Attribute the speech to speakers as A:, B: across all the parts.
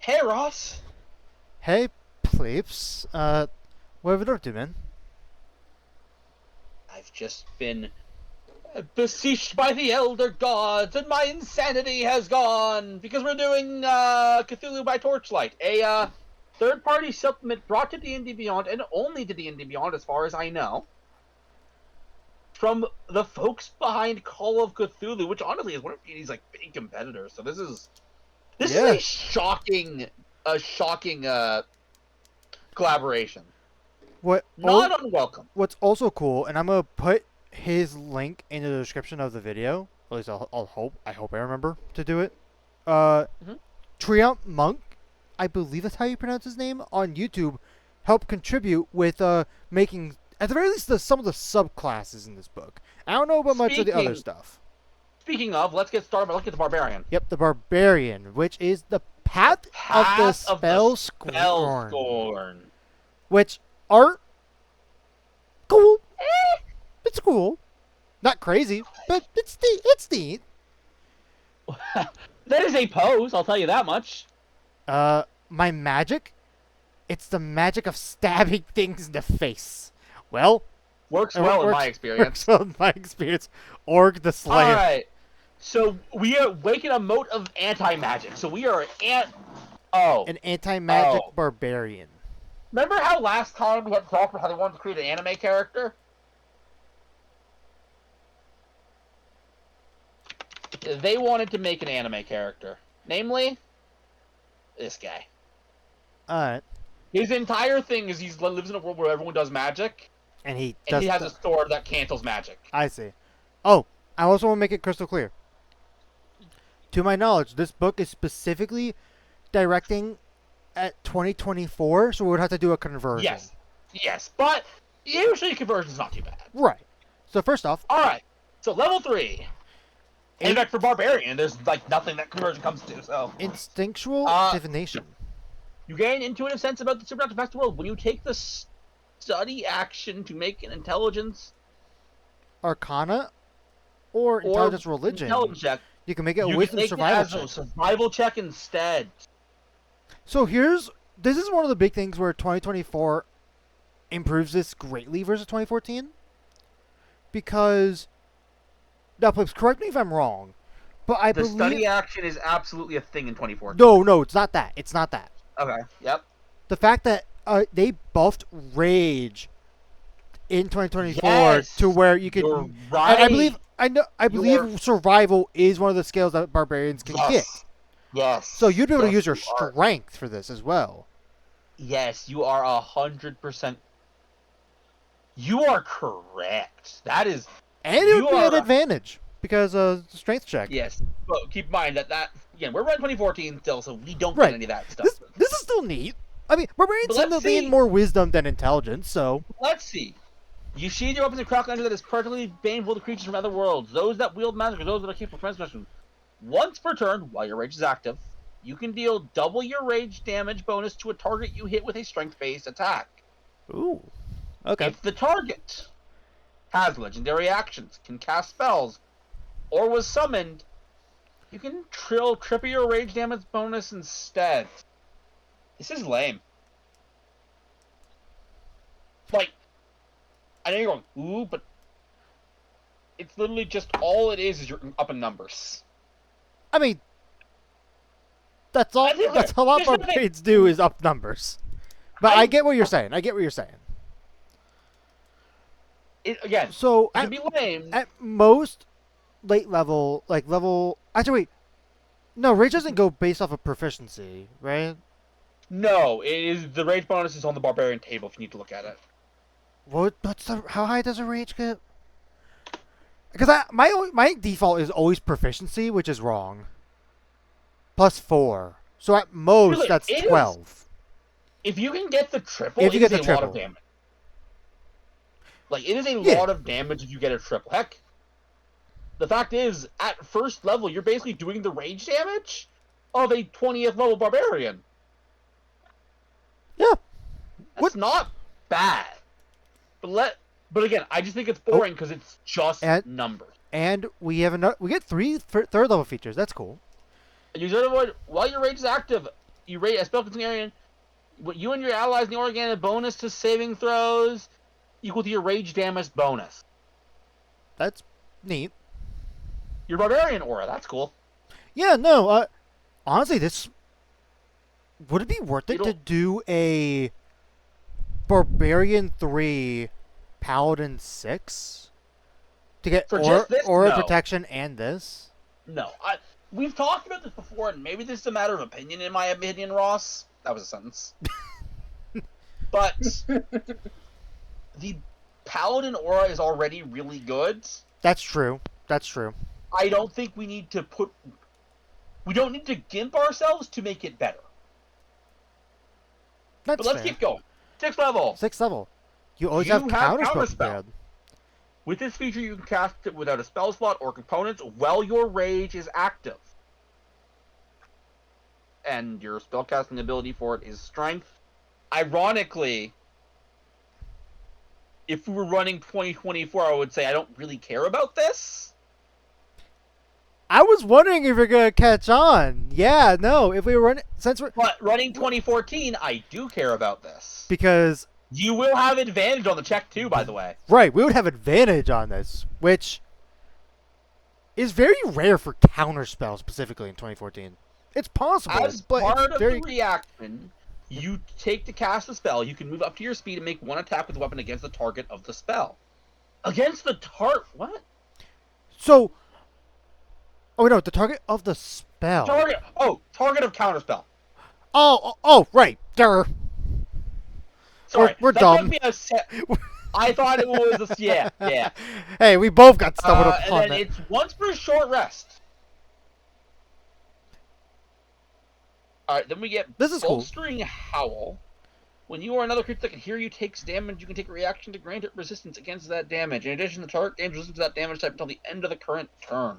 A: Hey, Ross.
B: Hey, plebes. What have you been up to, man?
A: I've just been beseeched by the elder gods, and my insanity has gone because we're doing Cthulhu by Torchlight, a third-party supplement brought to D&D Beyond, and only to D&D Beyond, as far as I know, from the folks behind Call of Cthulhu, which honestly is one of D&D's like big competitors. So this is
B: Yeah.
A: a shocking collaboration.
B: What?
A: Not unwelcome.
B: What's also cool, and I'm gonna put his link in the description of the video. At least I'll hope. I hope I remember to do it. Uh,
A: Mhm.
B: Triumph Monk, I believe that's how you pronounce his name, on YouTube, helped contribute with making at the very least some of the subclasses in this book. I don't know about much of the other
A: Speaking
B: stuff.
A: Speaking of, let's get started by looking at the Barbarian.
B: Yep, the Barbarian, which is the
A: The
B: Path of the
A: Path of the
B: Spell Scorn,
A: Spellscorn.
B: which art cool. It's cool. Not crazy, but it's neat. It's neat.
A: That is a pose, I'll tell you that much.
B: My magic? It's the magic of stabbing things in the face. Well,
A: Works
B: it
A: well in
B: works-
A: my
B: Works
A: experience.
B: well in my experience. Org the Slayer.
A: Alright. So we are waking a moat of anti-magic. So we are
B: An anti-magic
A: Oh.
B: barbarian.
A: Remember how last time we had talked about how they wanted to create an anime character? They wanted to make an anime character. Namely, this guy.
B: Alright.
A: His entire thing is he lives in a world where everyone does magic,
B: And he
A: and
B: does.
A: he has a sword that cancels magic.
B: I see. Oh, I also want to make it crystal clear. To my knowledge, this book is specifically directing at 2024, so we would have to do a conversion.
A: Yes, but usually conversion's not too bad.
B: Right. So first off,
A: Alright, so level 3. In
B: In-
A: fact, for Barbarian, there's like nothing that conversion comes to, so.
B: instinctual
A: Uh,
B: divination.
A: You gain intuitive sense about the supernatural past world when you take the study action to make an intelligence
B: Arcana or intelligence religion.
A: intelligence check.
B: You can make it a
A: You
B: wisdom
A: can make
B: survival
A: it as
B: check.
A: a survival check instead.
B: So this is one of the big things where 2024 improves this greatly versus 2014. Because now, please correct me if I'm wrong, but I
A: The
B: believe
A: study action is absolutely a thing in 2014.
B: no, it's not that. It's not that.
A: Okay, yep.
B: The fact that they buffed rage in 2024
A: Yes,
B: to where you could.
A: You're right.
B: And I believe survival is one of the skills that barbarians can get.
A: Yes.
B: So you'd be able to
A: Yes,
B: use your
A: you are.
B: strength for this as well.
A: Yes, you are 100%. You are correct. That is.
B: And it
A: You
B: would be an
A: are-
B: advantage because strength check.
A: Yes. But keep in mind that again, we're running 2014 still, so we don't
B: Right.
A: get any of that stuff.
B: This is still neat. I mean, barbarians
A: But
B: tend to
A: let's
B: lean
A: see.
B: more wisdom than intelligence, so
A: Let's see. You sheathe your weapons and crack under that is particularly baneful to creatures from other worlds. Those that wield magic or those that are capable of transmission. Once per turn, while your rage is active, you can deal double your rage damage bonus to a target you hit with a strength-based attack.
B: ooh, okay.
A: If the target has legendary actions, can cast spells, or was summoned, you can triple your rage damage bonus instead. This is lame. Like, I know you're going, ooh, but it's literally just all it is you're up in numbers.
B: I mean, that's all.
A: I think
B: That's a lot
A: here's the thing.
B: barbarians do is up numbers. But I get what you're saying.
A: Again,
B: So
A: it can be lame.
B: at most late level, like level. Actually, wait. No, rage doesn't go based off of proficiency, right?
A: No, it is the rage bonus is on the barbarian table if you need to look at it.
B: How high does a rage get? Because my default is always proficiency, which is wrong. +4. So at most
A: Really,
B: that's
A: it is-
B: 12.
A: If you can get the triple,
B: If you
A: it
B: get
A: is
B: the
A: a lot of
B: triple.
A: damage. Like, it is a
B: Yeah.
A: lot of damage if you get a triple. Heck, the fact is, at first level, you're basically doing the rage damage of a 20th level barbarian.
B: Yeah.
A: That's not bad. But again, I just think it's boring because it's just
B: And-
A: numbers.
B: And we have we get 3 third level features. That's cool.
A: Use other word, while your rage is active, You rate a spell consuming area. What you and your allies in the aura gain a bonus to saving throws equal to your rage damage bonus.
B: That's neat.
A: Your barbarian aura, that's cool.
B: Yeah, no, honestly, this... Would it be worth it to do a Barbarian 3, Paladin 6? To get aura protection and this?
A: No. We've talked about this before, and maybe this is a matter of opinion, in my opinion, Ross. That was a sentence. But the Paladin aura is already really good.
B: That's true. That's true.
A: I don't think we need to put... We don't need to gimp ourselves to make it better.
B: That's
A: but let's keep going. 6th level.
B: 6th level. You always have counterspell.
A: With this feature, you can cast it without a spell slot or components while your rage is active. And your spellcasting ability for it is strength. Ironically, if we were running 2024, I would say I don't really care about this.
B: I was wondering if you're gonna catch on. Yeah, no. If we were running,
A: but running 2014, I do care about this
B: because
A: you will have advantage on the check too. By the way,
B: right? We would have advantage on this, which is very rare for counterspell specifically in 2014. It's possible,
A: as
B: but
A: part
B: it's very...
A: of the reaction, you take to cast a spell. You can move up to your speed and make one attack with the weapon against the target of the spell. Against the what?
B: So. Oh no, the target of the spell.
A: Target of counterspell.
B: Oh, right. Durr.
A: Sorry,
B: we're dumb.
A: I thought it was yeah.
B: Hey, we both got stumbled upon
A: and then it's once per short rest. All right, then we get bolstering howl. When you or another creature that can hear you takes damage, you can take a reaction to grant it resistance against that damage. In addition, the target gains resistance to that damage type until the end of the current turn.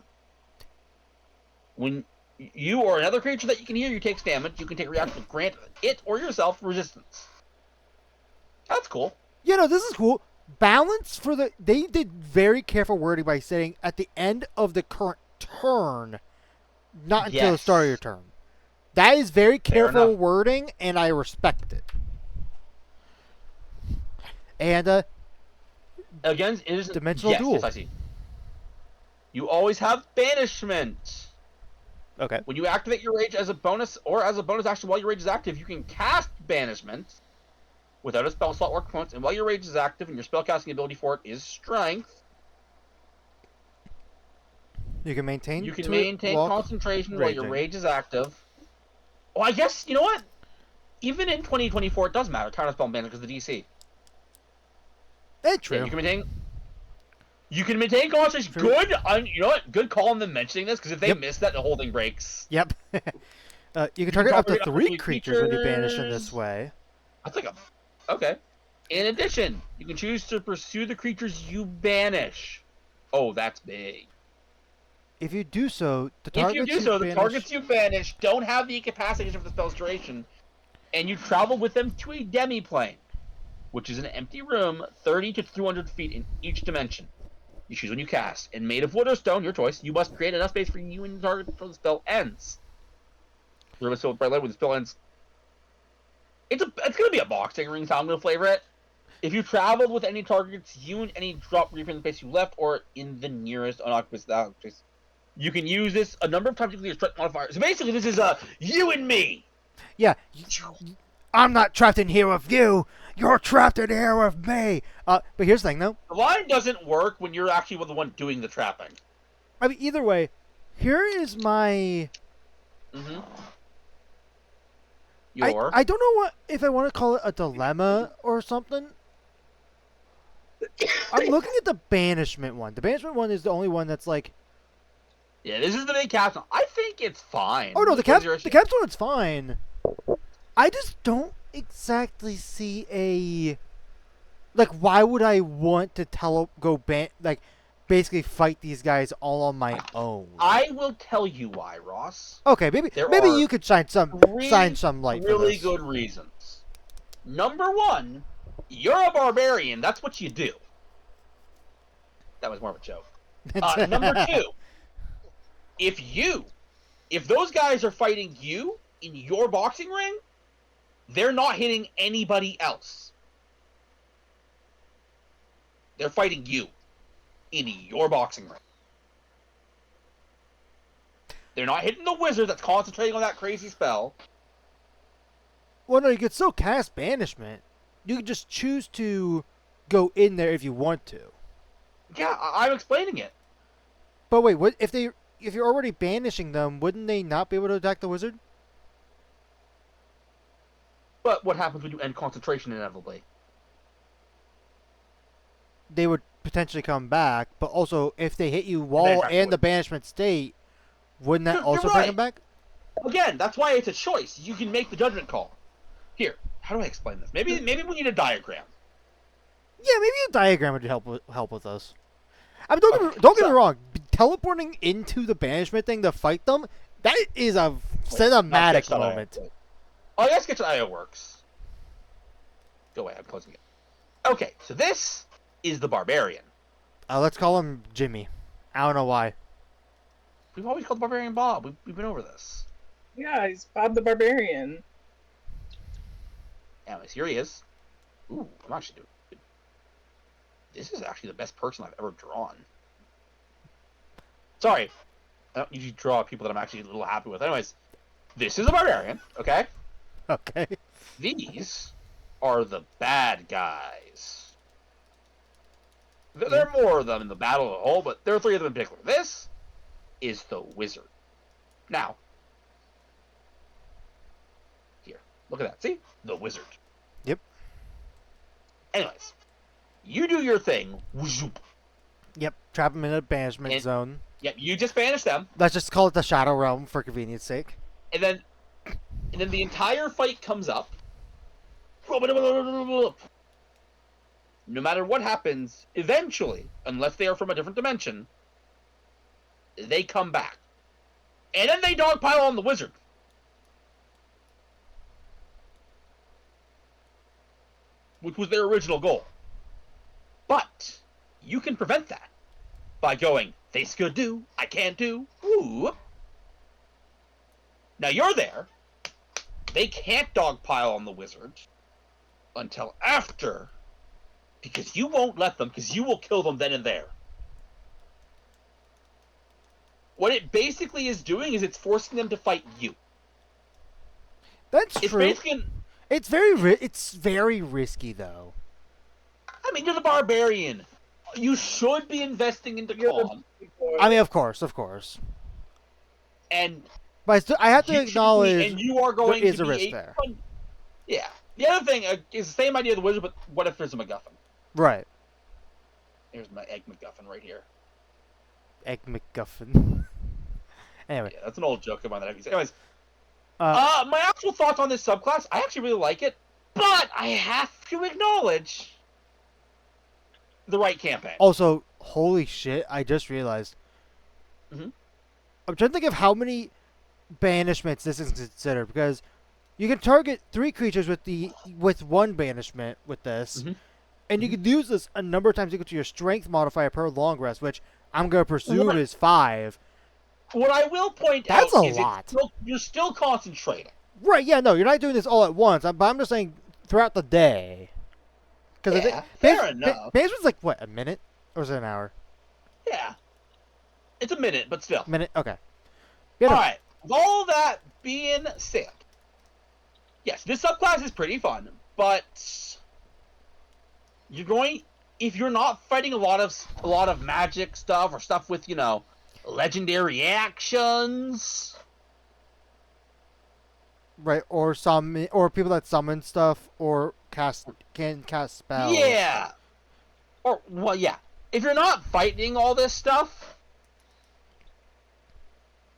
A: When you or another creature that you can hear you takes damage, you can take a reaction to grant it or yourself resistance. That's cool.
B: Yeah, no, this is cool. Balance for the... They did very careful wording by saying at the end of the current turn, not until the start of your turn. That is very careful wording, and I respect it. And,
A: again, it is...
B: Dimensional Duel.
A: Yes, I see. You always have Banishment.
B: Okay.
A: When you activate your rage as a bonus action while your rage is active, you can cast Banishment without a spell slot or components, and while your rage is active and your spellcasting ability for it is strength,
B: you can maintain
A: concentration while your rage is active. Oh, I guess, you know what? Even in 2024, it does matter. Counterspell and banishment because of the DC.
B: That's true.
A: Yeah, you can maintain concentration. Good. You know what? Good call on them mentioning this, because if they miss that, the whole thing breaks.
B: Yep. You can target up to 3 creatures when you banish in this way.
A: Okay. In addition, you can choose to pursue the creatures you banish. Oh, that's big.
B: If you do so, the
A: targets you banish don't have the incapacitation for the spell's duration, and you travel with them to a demi-plane, which is an empty room 30 to 200 feet in each dimension. You choose when you cast, and made of wood or stone, your choice, you must create enough space for you and the target until the spell ends. The room is filled with bright light when the spell ends. It's gonna be a boxing ring, so I'm gonna flavor it. If you traveled with any targets, you and any drop reaping the space you left, or in the nearest unoccupied space, you can use this a number of times to clear your strength modifier. So basically, this is you and me.
B: Yeah. I'm not trapped in here with you. You're trapped in here with me. But here's the thing, though.
A: The line doesn't work when you're actually the one doing the trapping.
B: I mean, either way, here is my... I don't know if I want to call it a dilemma or something. I'm looking at the banishment one. The banishment one is the only one that's like...
A: Yeah, this is the big capstone. I think it's fine.
B: Oh, no, the capstone is fine. I just don't exactly see a... Like, why would I want to basically fight these guys all on my own?
A: I will tell you why, Ross.
B: Okay, maybe you could shine some light for this.
A: Really good reasons. Number one, you're a barbarian. That's what you do. That was more of a joke. Number two, if those guys are fighting you, in your boxing ring, they're not hitting anybody else. They're fighting you in your boxing ring. They're not hitting the wizard that's concentrating on that crazy spell.
B: Well, no, you could still cast banishment. You could just choose to go in there if you want to.
A: Yeah, I'm explaining it.
B: But wait, what if you're already banishing them? Wouldn't they not be able to attack the wizard?
A: But what happens when you end concentration inevitably?
B: They would potentially come back, but also if they hit you while in the banishment state, wouldn't that also bring them back?
A: Again, that's why it's a choice. You can make the judgment call. Here, how do I explain this? Maybe we need a diagram.
B: Yeah, maybe a diagram would help with us. I mean, don't get me wrong. Teleporting into the banishment thing to fight them, that is a cinematic moment.
A: Oh, yeah, Sketch.io works. Go away, I'm closing it. Okay, so this is the Barbarian.
B: Let's call him Jimmy. I don't know why.
A: We've always called the Barbarian Bob. We've been over this.
C: Yeah, he's Bob the Barbarian.
A: Anyways, here he is. Ooh, I'm actually doing good. This is actually the best person I've ever drawn. Sorry. I don't usually draw people that I'm actually a little happy with. Anyways, this is a Barbarian, okay?
B: Okay.
A: These are the bad guys. There are more of them in the battle as a whole, but there are 3 of them in particular. This is the Wizard. Now, here, look at that. See? The Wizard.
B: Yep.
A: Anyways, you do your thing.
B: Yep. Trap them in a banishment zone.
A: Yep, you just banish them.
B: Let's just call it the Shadow Realm for convenience sake.
A: And then the entire fight comes up. No matter what happens, eventually, unless they are from a different dimension, they come back. And then they dogpile on the wizard. Which was their original goal. But you can prevent that by going, this could do, I can't do, ooh. Now you're there. They can't dogpile on the wizard until after, because you won't let them, because you will kill them then and there. What it basically is doing is it's forcing them to fight you.
B: That's true. It's very risky though.
A: I mean, you're the Barbarian. You should be investing into calm.
B: I mean, of course.
A: And
B: but I have to acknowledge,
A: and you are going
B: there is
A: to
B: a
A: be
B: risk there.
A: Yeah. The other thing is the same idea of the wizard, but what if there's a MacGuffin?
B: Right.
A: Here's my egg MacGuffin right here.
B: Egg MacGuffin. Anyway.
A: Yeah, that's an old joke of mine that I can say. Anyways, my actual thoughts on this subclass, I actually really like it, but I have to acknowledge the right campaign.
B: Also, holy shit, I just realized.
A: Mm-hmm.
B: I'm trying to think of how many banishments this is considered, because you can target 3 creatures with 1 banishment with this, and you can use this a number of times equal to your strength modifier per long rest, which I'm going to presume is 5.
A: What I will point
B: That's
A: out
B: a
A: is
B: lot.
A: You're still concentrating.
B: Right, yeah, no, you're not doing this all at once, but I'm just saying throughout the day.
A: Yeah, fair enough.
B: Banagement's like, what, a minute? Or is it an hour?
A: Yeah. It's a minute, but still.
B: Minute? Okay.
A: Alright, with all that being said, yes, this subclass is pretty fun, but if you're not fighting a lot of magic stuff or stuff with, legendary actions.
B: Right, or people that summon stuff or can cast spells.
A: Yeah. Yeah. If you're not fighting all this stuff,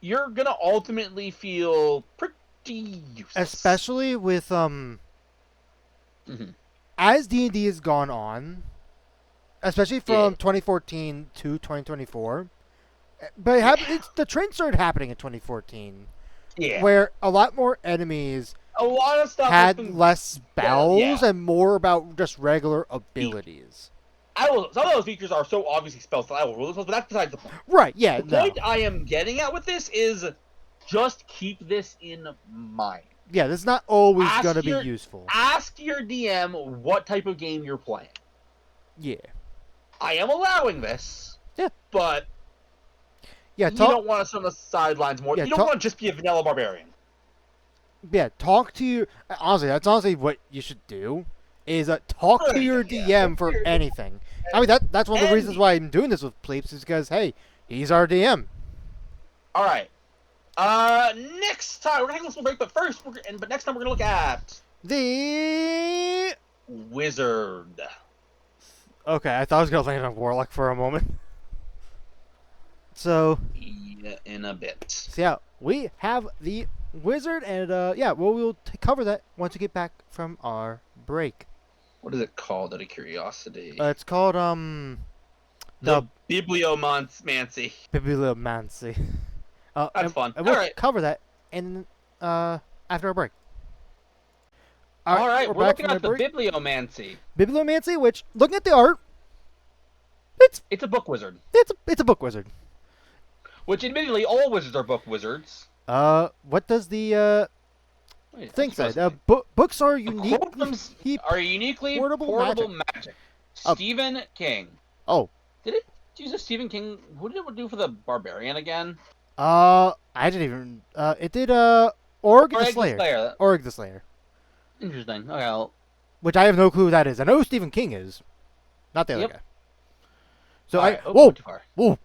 A: you're gonna ultimately feel pretty useless.
B: Especially with as D&D has gone on, especially from 2014 to 2024. But the trend started happening in 2014.
A: Yeah.
B: Where a lot more enemies
A: a lot of stuff
B: had less spells and more about just regular abilities.
A: Some of those features are so obviously spells that I will rule those, but that's besides the point.
B: Right, yeah.
A: The point I am getting at with this is Just keep this in mind.
B: Yeah, this is not always
A: Ask
B: gonna be
A: your-
B: useful.
A: Ask your DM what type of game you're playing.
B: Yeah.
A: I am allowing this.
B: Yeah.
A: But
B: Yeah,
A: you don't want to sit on the sidelines more.
B: Yeah,
A: you don't want to just be a vanilla barbarian.
B: Yeah, talk to your... Honestly, that's honestly what you should do, is talk to your DM for anything. I mean, that's one of the reasons why I'm doing this with Pleeps, is because, hey, he's our DM.
A: All right. Next time, we're going to take a little break, but but next time we're going to look at...
B: The...
A: Wizard.
B: Okay, I thought I was going to land on Warlock for a moment. So...
A: Yeah, in a bit.
B: So yeah, we have the Wizard, and yeah, well, we'll cover that once we get back from our break.
A: What is it called, out of curiosity?
B: It's called,
A: the Bibliomancy.
B: Bibliomancy.
A: That's fun.
B: And we'll
A: Alright.
B: cover that in, after our break.
A: Alright, we're looking at the
B: break.
A: Bibliomancy.
B: Bibliomancy, which, looking at the art,
A: It's a book wizard.
B: it's a book wizard.
A: Which, admittedly, all wizards are book wizards.
B: What does the,
A: Wait,
B: thing
A: that's
B: say? Books are uniquely
A: portable magic.
B: Oh.
A: Stephen King.
B: Oh.
A: Did it use a Stephen King? What did it do for the Barbarian again?
B: I didn't even, it did, Org the Slayer. Org the Slayer.
A: Interesting. Okay, well,
B: Which I have no clue who that is. I know who Stephen King is. Not the other
A: Yep.
B: guy. So
A: alright,
B: whoa!
A: too far.
B: Whoa!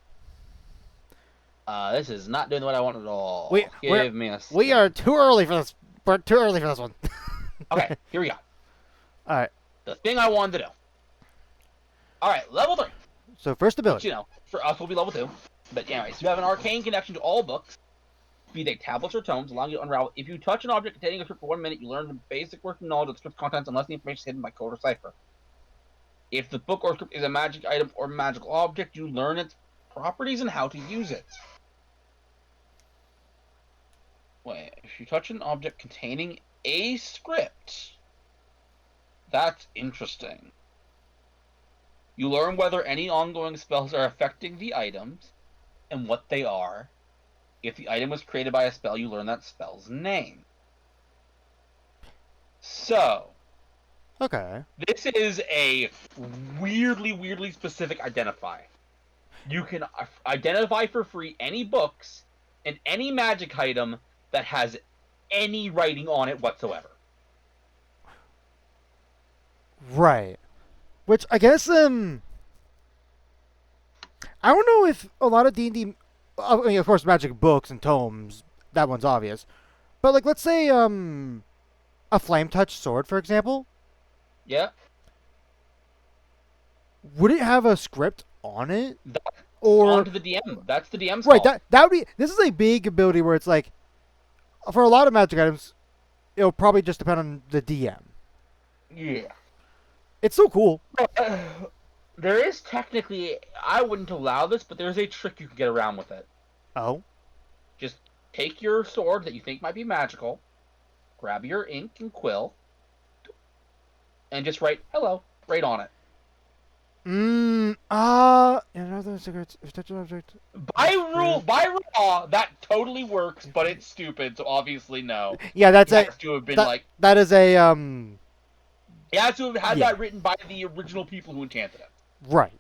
A: This is not doing what I wanted at all.
B: We're-
A: me a
B: We are too early for this. We're too early for this one.
A: Okay, here we go.
B: Alright,
A: The thing I wanted to do. Alright, level 3.
B: so first
A: Which,
B: ability.
A: you know, for us will be level 2. But anyways, you have an arcane connection to all books, be they tablets or tomes, allowing you to unravel. If you touch an object containing a script for 1 minute, you learn the basic working knowledge of the script's contents unless the information is hidden by code or cipher. If the book or script is a magic item or magical object, you learn its properties and how to use it. Wait, if you touch an object containing a script, that's interesting. You learn whether any ongoing spells are affecting the items and what they are. If the item was created by a spell, you learn that spell's name. So,
B: Okay.
A: this is a weirdly specific identifier. You can identify for free any books and any magic item that has any writing on it whatsoever.
B: Right. Which I guess I don't know if a lot of D&D, I mean, of course, magic books and tomes, that one's obvious. But like, let's say a flame touch sword, for example.
A: Yeah.
B: Would it have a script on it?
A: Or
B: Or
A: onto the DM. That's the DM's
B: right,
A: call.
B: that would be. This is a big ability where it's like, for a lot of magic items, it'll probably just depend on the DM.
A: Yeah.
B: It's so cool.
A: There is technically, I wouldn't allow this, but there's a trick you can get around with it.
B: Oh.
A: Just take your sword that you think might be magical, grab your ink and quill, and just write "hello" right on it.
B: Another cigarettes. Object.
A: By law, that totally works, but it's stupid, so obviously no.
B: Yeah, that's
A: It
B: a.
A: has to have been
B: that-
A: like,
B: That is a
A: it has to have had
B: yeah.
A: that written by the original people who enchanted it.
B: Right.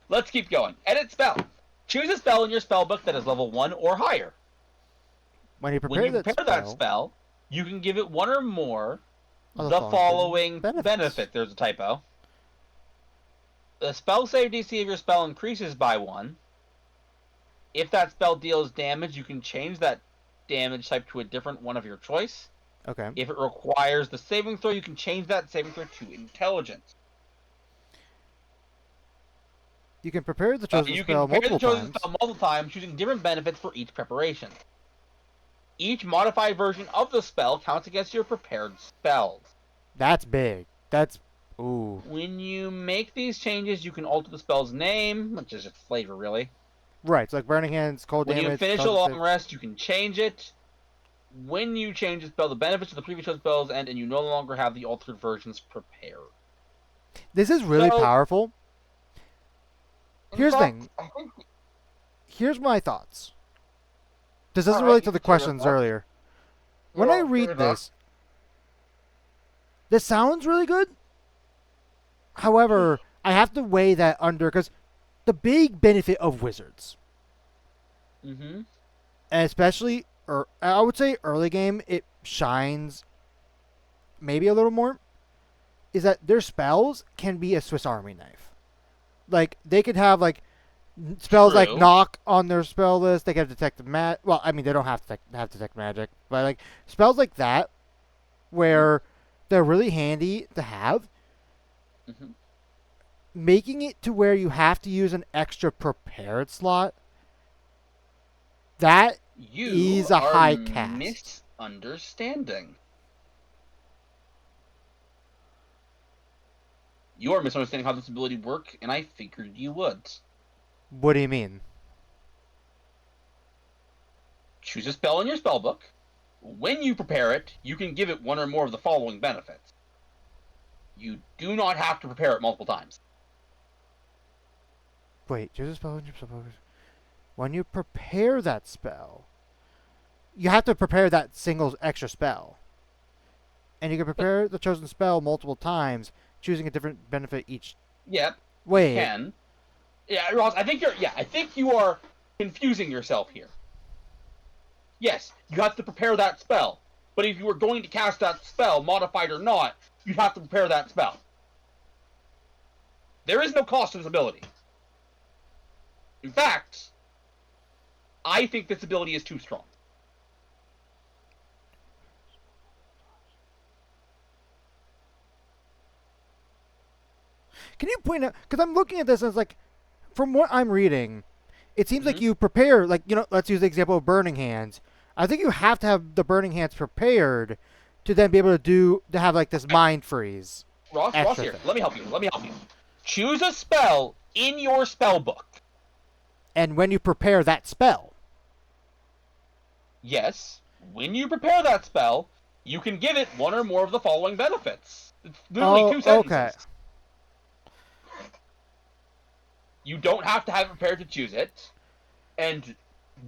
A: Let's keep going. Edit spell. Choose a spell in your spellbook that is level 1 or higher.
B: When you
A: When
B: prepare,
A: you prepare that spell, you can give it one or more
B: of
A: the following
B: benefits.
A: benefit. There's a typo. The spell save DC of your spell increases by 1. If that spell deals damage, you can change that damage type to a different one of your choice.
B: Okay.
A: If it requires the saving throw, you can change that saving throw to intelligence.
B: You can prepare the chosen
A: You
B: spell
A: can prepare
B: multiple
A: the chosen
B: times.
A: spell multiple times, choosing different benefits for each preparation. Each modified version of the spell counts against your prepared spells.
B: That's big. That's ooh.
A: When you make these changes, you can alter the spell's name, which is its flavor, really.
B: Right. It's like burning hands, cold
A: When
B: damage.
A: you finish a
B: toxic-
A: long rest, you can change it. When you change the spell, the benefits of the previous spells end, and you no longer have the altered versions prepared.
B: This is really
A: So-
B: powerful.
A: In
B: Here's the
A: fact,
B: thing.
A: I think
B: Here's my thoughts. this doesn't
A: Alright,
B: relate
A: you
B: to the
A: can say your
B: questions
A: thoughts.
B: earlier. When I
A: Well, fair
B: read
A: enough.
B: this sounds really good. However, I have to weigh that under because the big benefit of wizards,
A: Mm-hmm.
B: and especially, or I would say early game, it shines maybe a little more, is that their spells can be a Swiss Army knife. Like they could have like spells like
A: True.
B: knock on their spell list. They can have detect magic. Well, I mean they don't have to have detect magic, but like spells like that where they're really handy to have.
A: Mm-hmm.
B: Making it to where you have to use an extra prepared slot, that
A: You
B: is a
A: are
B: high cast.
A: misunderstanding. You are misunderstanding how this ability works, and I figured you would.
B: What do you mean?
A: Choose a spell in your spellbook. When you prepare it, you can give it one or more of the following benefits. You do not have to prepare it multiple times.
B: Wait, choose a spell in your spell. When you prepare that spell, you have to prepare that single extra spell. And you can prepare the chosen spell multiple times, choosing a different benefit each.
A: Yeah, you
B: Wait,
A: can. Yeah, Ross, I think you are confusing yourself here. Yes, you have to prepare that spell. But if you were going to cast that spell, modified or not, you'd have to prepare that spell. There is no cost to this ability. In fact, I think this ability is too strong.
B: can you point out? Because I'm looking at this and it's like, from what I'm reading, it seems like
A: Mhm.
B: you prepare, like, let's use the example of Burning Hands. I think you have to have the Burning Hands prepared to then be able to have like this mind freeze.
A: Ross,
B: Extra
A: here.
B: thing.
A: Let me help you. Choose a spell in your spell book.
B: And when you prepare that spell,
A: Yes, when you prepare that spell, you can give it one or more of the following benefits. It's literally two sentences.
B: okay.
A: You don't have to have it prepared to choose it. And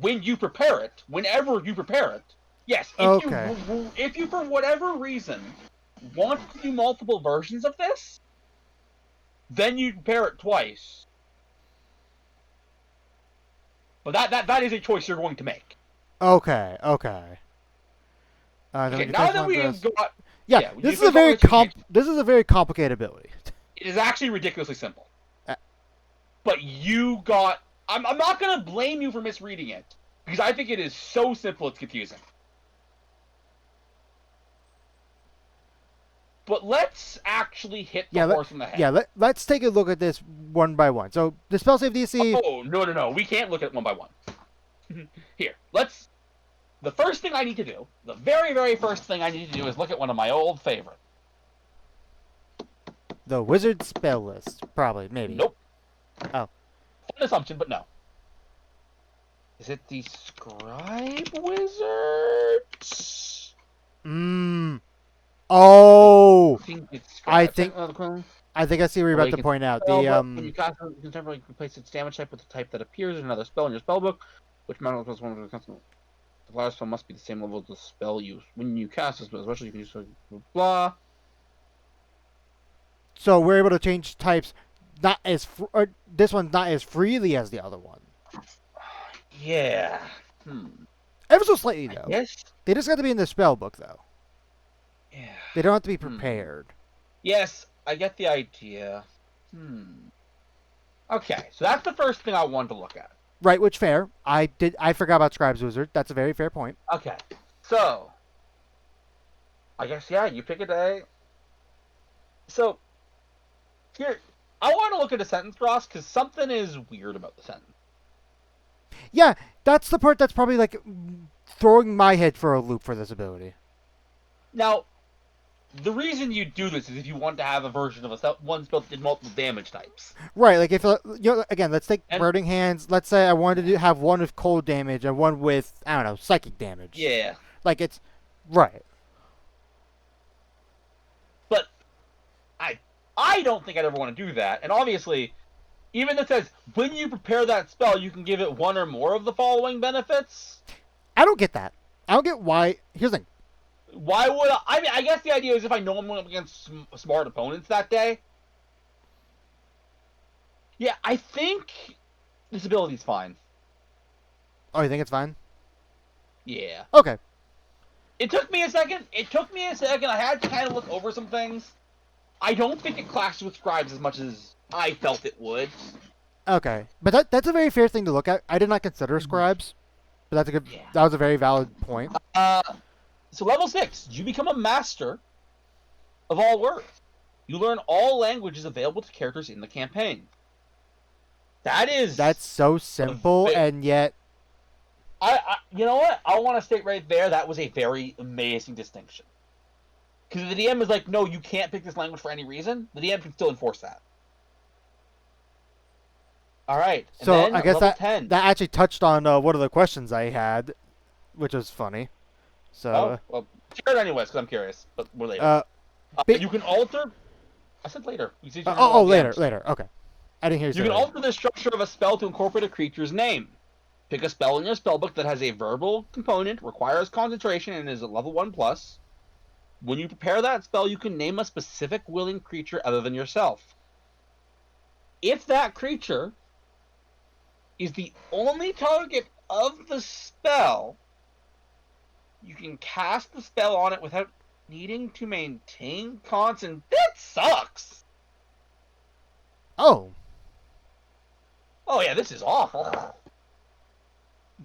A: when you prepare it, whenever you prepare it, yes,
B: Okay.
A: if you for whatever reason want to do multiple versions of this, then you prepare it twice. But that is a choice you're going to make.
B: Okay.
A: Okay, now that we've got
B: yeah,
A: we
B: this is
A: just
B: a very
A: got this-
B: this is a very complicated ability.
A: It is actually ridiculously simple.
B: Uh,
A: But you got I'm not gonna blame you for misreading it, because I think it is so simple it's confusing. But let's actually hit the horse in the head.
B: Yeah, let's take a look at this one by one. So the spell save DC.
A: Oh, no. We can't look at it one by one. Here, the first thing I need to do, the very, very first thing I need to do is look at one of my old favorites.
B: The wizard spell list, probably, maybe.
A: Nope.
B: Oh.
A: Fun assumption, but no. Is it the Scribe Wizard?
B: Oh,
A: I
B: I think I see what you're about to point out.
A: When
B: The
A: you cast it, you can temporarily replace its damage type with the type that appears in another spell in your spellbook, which matters plus one of the constant. The last spell must be the same level as the spell used. When you cast this, especially you can use blah.
B: So we're able to change types, not as or this one's not as freely as the other one.
A: Yeah.
B: Ever so slightly though.
A: Yes.
B: They just got to be in the spell book though.
A: Yeah.
B: They don't have to be prepared.
A: Yes, I get the idea. Okay, so that's the first thing I wanted to look at.
B: Right, which fair. I forgot about Scribe's Wizard. That's a very fair point.
A: Okay, so I guess you pick a day. So here, I want to look at a sentence, Ross, because something is weird about the sentence.
B: Yeah, that's the part that's probably like throwing my head for a loop for this ability.
A: Now, the reason you do this is if you want to have a version of one spell that did multiple damage types.
B: Right, like if again, let's take Burning Hands. Let's say I wanted to have one with cold damage and one with psychic damage.
A: Yeah.
B: Like it's right.
A: But I don't think I'd ever want to do that. And obviously, even if it says when you prepare that spell, you can give it one or more of the following benefits.
B: I don't get that. I don't get why. Here's the thing.
A: Why would I mean, I guess the idea is if I know I'm going up against smart opponents that day. Yeah, I think this ability's fine.
B: Oh, you think it's fine?
A: Yeah.
B: Okay.
A: It took me a second. I had to kind of look over some things. I don't think it clashes with scribes as much as I felt it would.
B: Okay. But that's a very fair thing to look at. I did not consider scribes, but that's a good.
A: Yeah.
B: That was a very valid point.
A: So level 6, you become a master of all words. You learn all languages available to characters in the campaign.
B: That's so simple, and yet.
A: You know what? I want to state right there that was a very amazing distinction. Because the DM is like, no, you can't pick this language for any reason. The DM can still enforce that. All right.
B: So I guess
A: level 10.
B: that actually touched on one of the questions I had, which was funny. So.
A: Well, share it anyways, because I'm curious. But we're later. You can alter. I said later.
B: Later. Okay. I didn't hear you say
A: You can
B: later.
A: alter the structure of a spell to incorporate a creature's name. Pick a spell in your spellbook that has a verbal component, requires concentration, and is a level 1+. When you prepare that spell, you can name a specific willing creature other than yourself. If that creature is the only target of the spell, you can cast the spell on it without needing to maintain concentration. That sucks!
B: Oh.
A: Oh yeah, this is awful.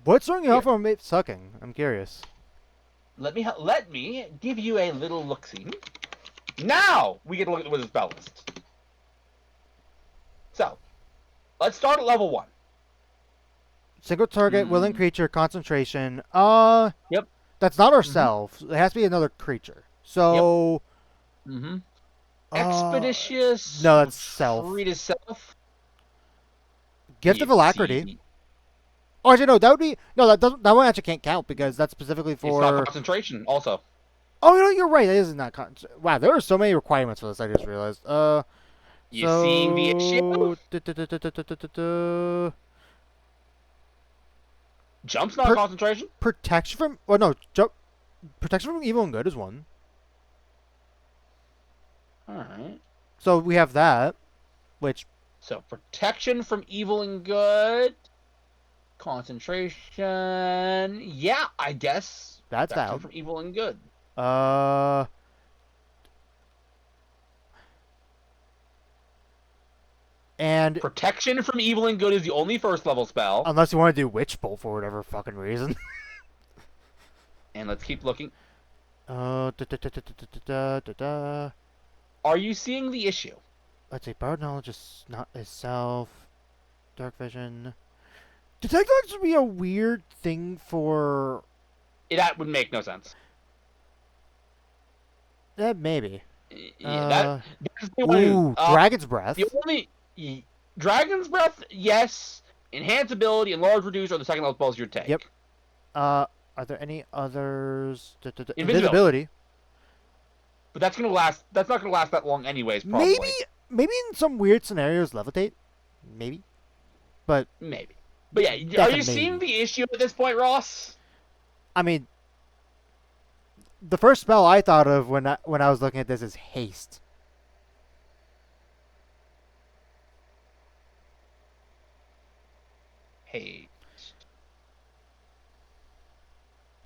B: What's throwing you off from it sucking? I'm curious.
A: Let me give you a little look-see. Now we get to look at the wizard spell list. So, let's start at level 1.
B: Single target, willing creature, concentration.
A: Yep.
B: That's not ourselves. It has to be another creature. So.
A: Yep. Expeditious.
B: No, that's self.
A: Treat as self.
B: Gift of Alacrity. Oh, actually, no. That would be that one actually can't count because that's specifically for.
A: It's not concentration. Also.
B: Oh, no, you're right. That is not concentration. Wow, there are so many requirements for this. I just realized.
A: Seeing the issue? Jump's not concentration.
B: Protection from. Oh no, protection from evil and good is one.
A: All right.
B: So we have that, which.
A: So protection from evil and good. Concentration. Yeah, I guess.
B: That's out.
A: From evil and good.
B: And
A: protection from evil and good is the only first level spell.
B: Unless you want to do Witch Bolt for whatever fucking reason.
A: And let's keep looking.
B: Are
A: you seeing the issue?
B: Let's see. Borrowed knowledge is not itself. Dark vision. Detect knowledge would be a weird thing for.
A: That would make no sense.
B: Maybe.
A: Yeah,
B: Dragon's Breath.
A: The only Dragon's Breath, yes. Enhance ability and large reduce are the second level spells you'd take.
B: Yep. Are there any others?
A: Invisibility. But that's gonna last. That's not gonna last that long, anyways. Probably.
B: Maybe in some weird scenarios, levitate. Maybe. But
A: yeah, are you seeing the issue at this point, Ross?
B: I mean, the first spell I thought of when I was looking at this is haste.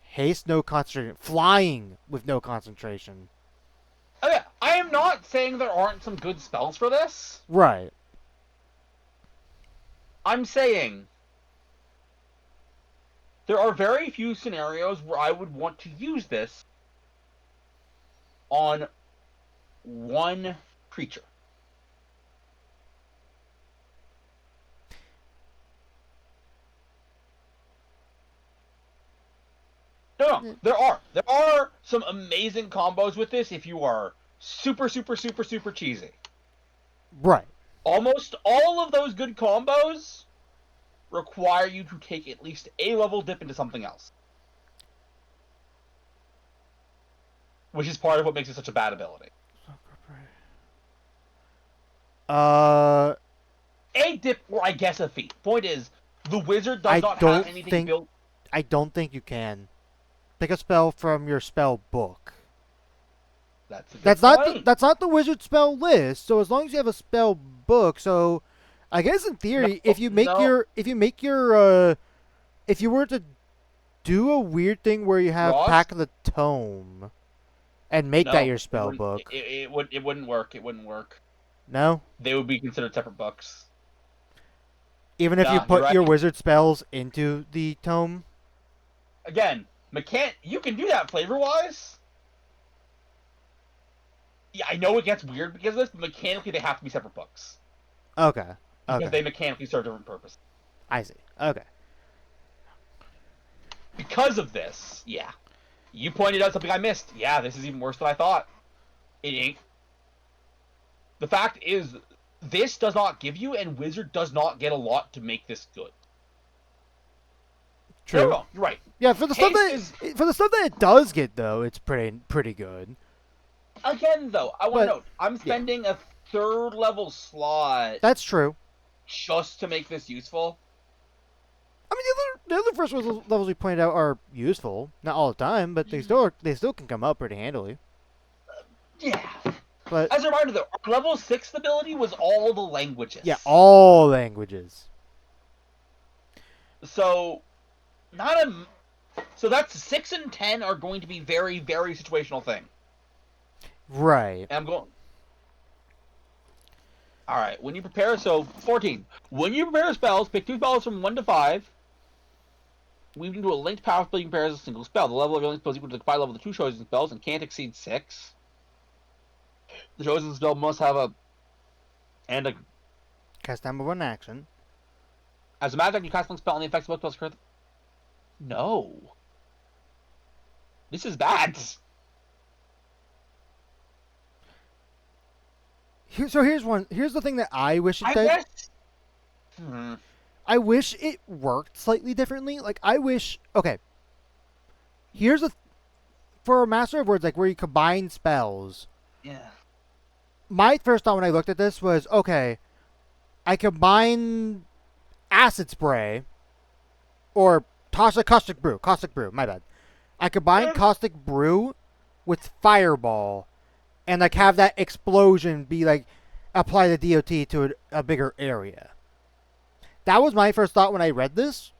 B: Haste, no concentration. Flying with no concentration.
A: Okay, I am not saying there aren't some good spells for this.
B: Right.
A: I'm saying there are very few scenarios where I would want to use this on one creature. No, there are some amazing combos with this if you are super cheesy.
B: Right.
A: Almost all of those good combos require you to take at least a level dip into something else. Which is part of what makes it such a bad ability. A dip, or I guess a feat. Point is, the wizard does not have anything built.
B: I don't think you can pick a spell from your spell book.
A: That's a good
B: That's
A: point.
B: that's not the wizard spell list. So as long as you have a spell book, so I guess in theory,
A: No, no.
B: if you were to do a weird thing where you have
A: Ross?
B: Pack of the Tome and make that
A: No,
B: your spell book,
A: it wouldn't work. It wouldn't work.
B: no?
A: They would be considered separate books.
B: Even if you
A: Nah, you're
B: put
A: right.
B: your wizard spells into the tome?
A: Again, you can do that flavor-wise. Yeah, I know it gets weird because of this, but mechanically they have to be separate books.
B: Okay.
A: Because
B: Okay.
A: they mechanically serve different purposes.
B: I see. Okay.
A: Because of this, yeah. You pointed out something I missed. Yeah, this is even worse than I thought. It ain't. The fact is, this does not give you, and Wizard does not get a lot to make this good.
B: True.
A: No, you're right.
B: Yeah, for the stuff that it does get though, it's pretty good.
A: Again, though, I want to
B: But-
A: note, I'm spending a third level slot
B: That's true.
A: just to make this useful.
B: I mean, the other first levels we pointed out are useful, not all the time, but they still can come up pretty handily.
A: Yeah.
B: But
A: As a reminder, though, our level 6 ability was all the languages.
B: yeah, all languages.
A: So, so that's 6 and 10 are going to be very, very situational thing.
B: Right.
A: And I'm going. Alright, when you prepare, so 14. When you prepare spells, pick 2 spells from 1 to 5. Weave into a linked power spell you compare as a single spell. The level of your linked spell is equal to the combined level of the 2 chosen spells and can't exceed 6. The chosen spell must have a
B: Cast time of one action.
A: as a matter of fact, you cast one spell on the effects of both spells. No. This is bad.
B: Here's the thing that I wish it
A: I
B: did.
A: guess.
B: I wish it worked slightly differently. Like, I wish... Okay. Here's for a Master of Words, like, where you combine spells,
A: Yeah.
B: my first thought when I looked at this was, okay, I combine Acid Spray, or Caustic Brew, my bad. I combine Caustic Brew with Fireball, and, like, have that explosion be, like, apply the DOT to a bigger area. That was my first thought when I read this.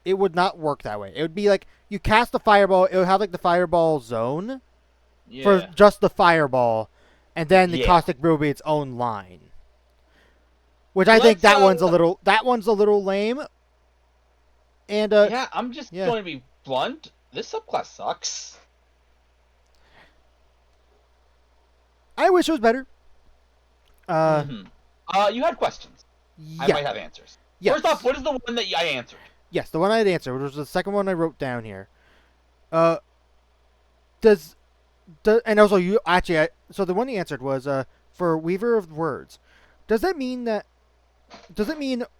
B: It would not work that way. It would be like you cast the fireball. It would have like the fireball zone for just the fireball, and then the caustic brew would be its own line. Which I think that one's a little lame. And
A: yeah, I'm just going to be blunt. This subclass sucks.
B: I wish it was better.
A: You had questions.
B: Yeah.
A: I might have answers.
B: Yes.
A: First off, what is the one that I answered?
B: Yes, the one I had answered, which was the second one I wrote down here. And also you actually, so the one you answered was for Weaver of Words. Does it mean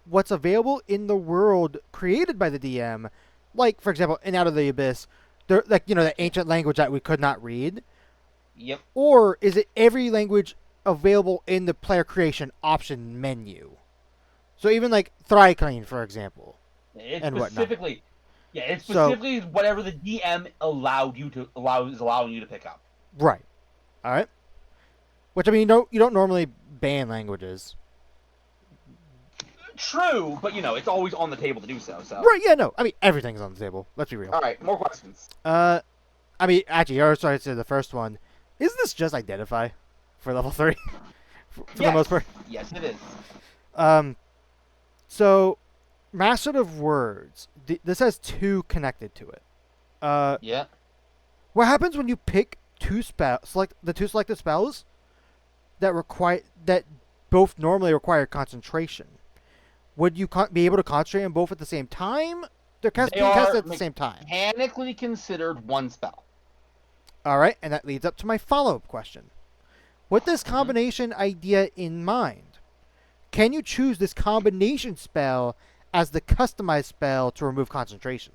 B: what's available in the world created by the DM, like for example, in Out of the Abyss, the ancient language that we could not read?
A: Yep.
B: Or is it every language available in the player creation option menu? So even like Thryclean, for example.
A: It's
B: and
A: specifically, it's specifically whatever the DM is allowing you to pick up.
B: Right. All right. Which I mean, you don't normally ban languages.
A: True, but it's always on the table to do so. So.
B: Right. Yeah. No. I mean, everything's on the table. Let's be real.
A: All right. More questions.
B: I mean, actually, you already started to say the first one. Isn't this just Identify for level 3? for the most part.
A: Yes, it is.
B: So, Master of Words. This has 2 connected to it.
A: Yeah.
B: What happens when you pick 2 select the 2 selected spells that both normally require concentration? Would you be able to concentrate on both at the same time? They're being casted at the same time.
A: Mechanically considered one spell.
B: All right, and that leads up to my follow-up question. With this combination idea in mind, can you choose this combination spell as the customized spell to remove concentration?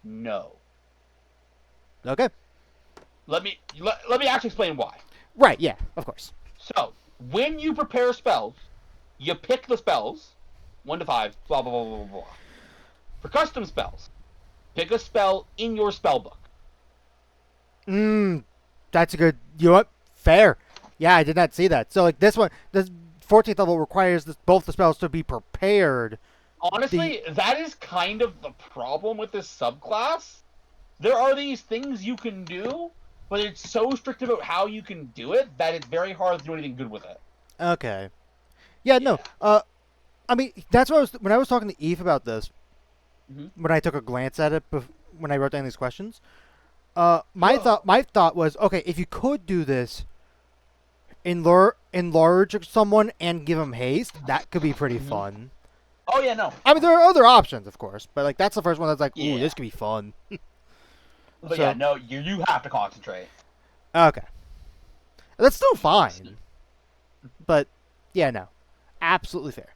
A: No.
B: Okay.
A: Let me actually explain why.
B: Right, yeah, of course.
A: So, when you prepare spells, you pick the spells, 1 to 5, blah, blah, blah, blah, blah. For custom spells, pick a spell in your spell book.
B: That's a good. You know what? Fair. Yeah, I did not see that. So like this one, this 14th level requires both the spells to be prepared.
A: Honestly, that is kind of the problem with this subclass. There are these things you can do, but it's so strict about how you can do it that it's very hard to do anything good with it.
B: Okay. Yeah, no. I mean, that's what when I was talking to Eve about this. When I took a glance at it when I wrote down these questions, my thought was, okay, if you could do this, enlarge someone and give them haste, that could be pretty fun.
A: Oh yeah, no.
B: I mean, there are other options, of course, but like that's the first one that's like, ooh, this could be fun.
A: But yeah, no, you have to concentrate.
B: Okay. That's still fine. But yeah, no, absolutely fair.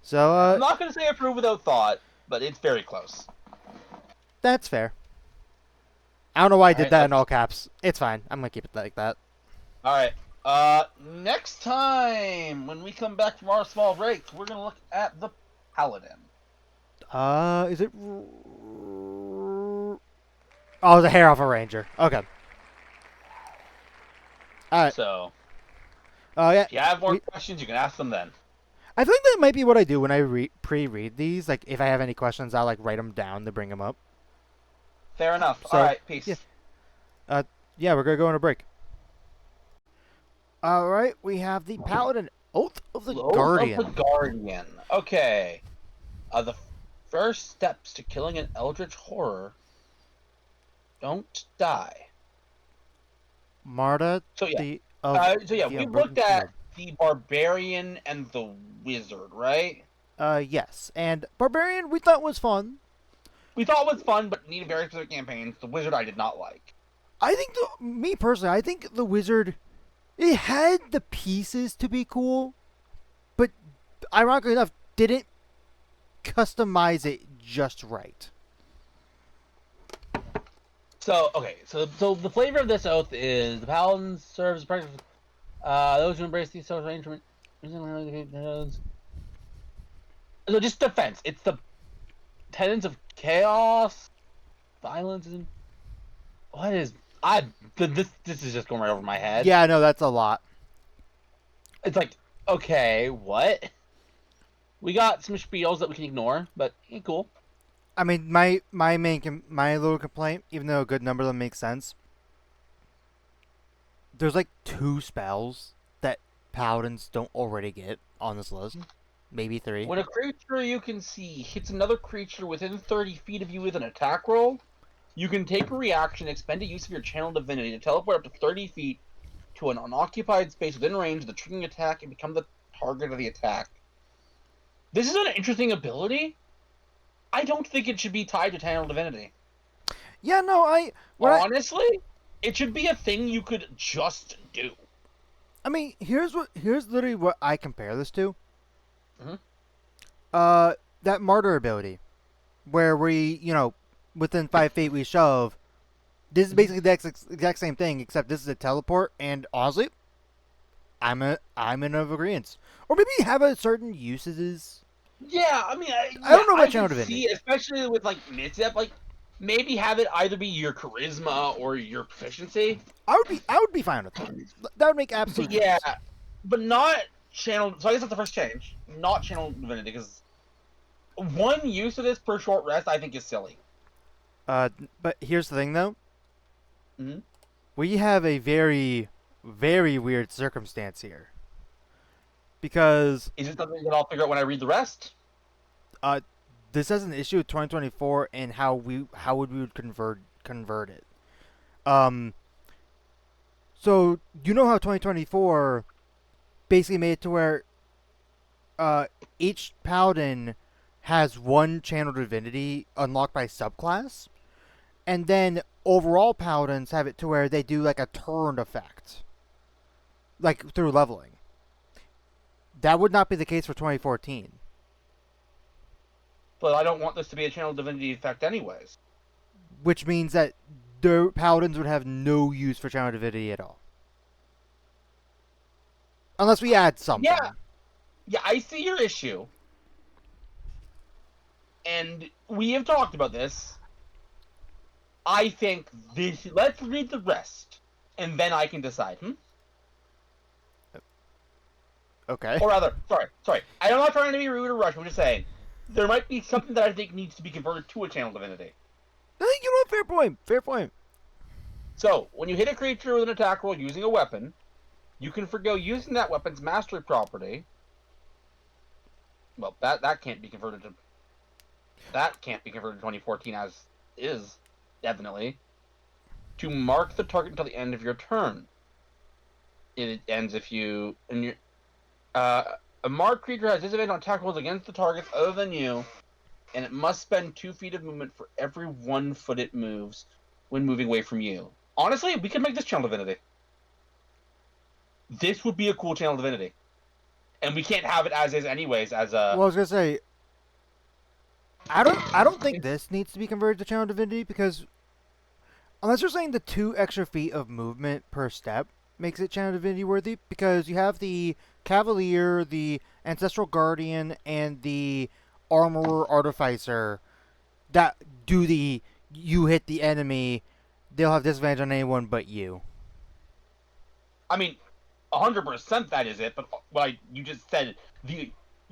B: So
A: I'm not gonna say approve without thought, but it's very close.
B: That's fair. I don't know why I did that in all caps. It's fine. I'm gonna keep it like that.
A: All right. Next time when we come back from our small break, we're gonna look at the Paladin.
B: Is it? Oh, the hair off a ranger. Okay. All right.
A: So.
B: Yeah.
A: If you have more questions, you can ask them then.
B: I think that might be what I do when I pre-read these. Like, if I have any questions, I'll like write them down to bring them up.
A: Fair enough.
B: So,
A: all right. Peace.
B: Yeah. Yeah, we're gonna go on a break. All right, we have the Paladin Oath of the Guardian.
A: Oath of the Guardian. Okay. The first steps to killing an eldritch horror. Don't die.
B: Marta.
A: So yeah.
B: The
A: We looked at the barbarian and the wizard, right?
B: Yes, and barbarian we thought was fun.
A: We thought it was fun, but needed very specific campaigns. The wizard I did not like.
B: I think, me personally, I think the wizard, it had the pieces to be cool, but ironically enough, didn't customize it just right.
A: So, okay, so the flavor of this oath is the paladin serves practice. Those who embrace these social arrangements. So just defense. It's the tenets of chaos, violence, and what is this is just going right over my head.
B: Yeah, no, that's a lot.
A: It's like, okay, what? We got some spiels that we can ignore, but cool.
B: I mean, my little complaint, even though a good number of them make sense, there's like 2 spells that paladins don't already get on this list. Maybe 3.
A: When a creature you can see hits another creature within 30 feet of you with an attack roll, you can take a reaction, expend a use of your channel divinity to teleport up to 30 feet to an unoccupied space within range of the triggering attack and become the target of the attack. This is an interesting ability. I don't think it should be tied to channel divinity.
B: Yeah, no,
A: honestly, it should be a thing you could just do.
B: I mean, here's literally what I compare this to. That martyr ability, where we, within 5 feet we shove. This is basically the exact same thing, except this is a teleport, and honestly, I'm in agreement. Or maybe have a certain uses.
A: Yeah, I mean,
B: I don't know what channel divinity.
A: Especially with like mid-step, like maybe have it either be your charisma or your proficiency.
B: I would be fine with that. That would make absolute sense.
A: Yeah, but not channel. So I guess that's the first change. Not channel divinity, because one use of this per short rest I think is silly.
B: But here's the thing, though. We have a very, very weird circumstance here. Because...
A: Is it something that I'll figure out when I read the rest?
B: This has an issue with 2024 and how we would convert it. So, you know how 2024 basically made it to where each paladin has one channel divinity unlocked by subclass, and then overall paladins have it to where they do like a turn effect, like through leveling. That would not be the case for 2014.
A: But I don't want this to be a channel divinity effect anyways.
B: Which means that the paladins would have no use for channel divinity at all. Unless we add something.
A: Yeah, I see your issue. and we have talked about this. I think this. Let's read the rest, and then I can decide.
B: Okay.
A: Or rather, sorry. I'm not trying to be rude or rush. I'm just saying there might be something that I think needs to be converted to a channel divinity.
B: You know what? Fair point. Fair point.
A: So when you hit a creature with an attack roll using a weapon, you can forgo using that weapon's mastery property. Well, that can't be converted to. That can't be converted to 2014 as is, definitely. To mark the target until the end of your turn. It ends if you and you. A marked creature has disadvantage on attack rolls against the targets other than you, and it must spend 2 feet of movement for every 1 foot it moves when moving away from you. Honestly, we could make this channel divinity. This would be a cool channel divinity, and we can't have it as is anyways. As a
B: Well, I was gonna say, I don't think this needs to be converted to channel divinity because unless you're saying the 2 extra feet of movement per step makes it channel divinity worthy, because you have the Cavalier, the Ancestral Guardian, and the Armorer Artificer that do the you hit the enemy, they'll have disadvantage on anyone but you.
A: I mean, 100% that is it. But like you just said, you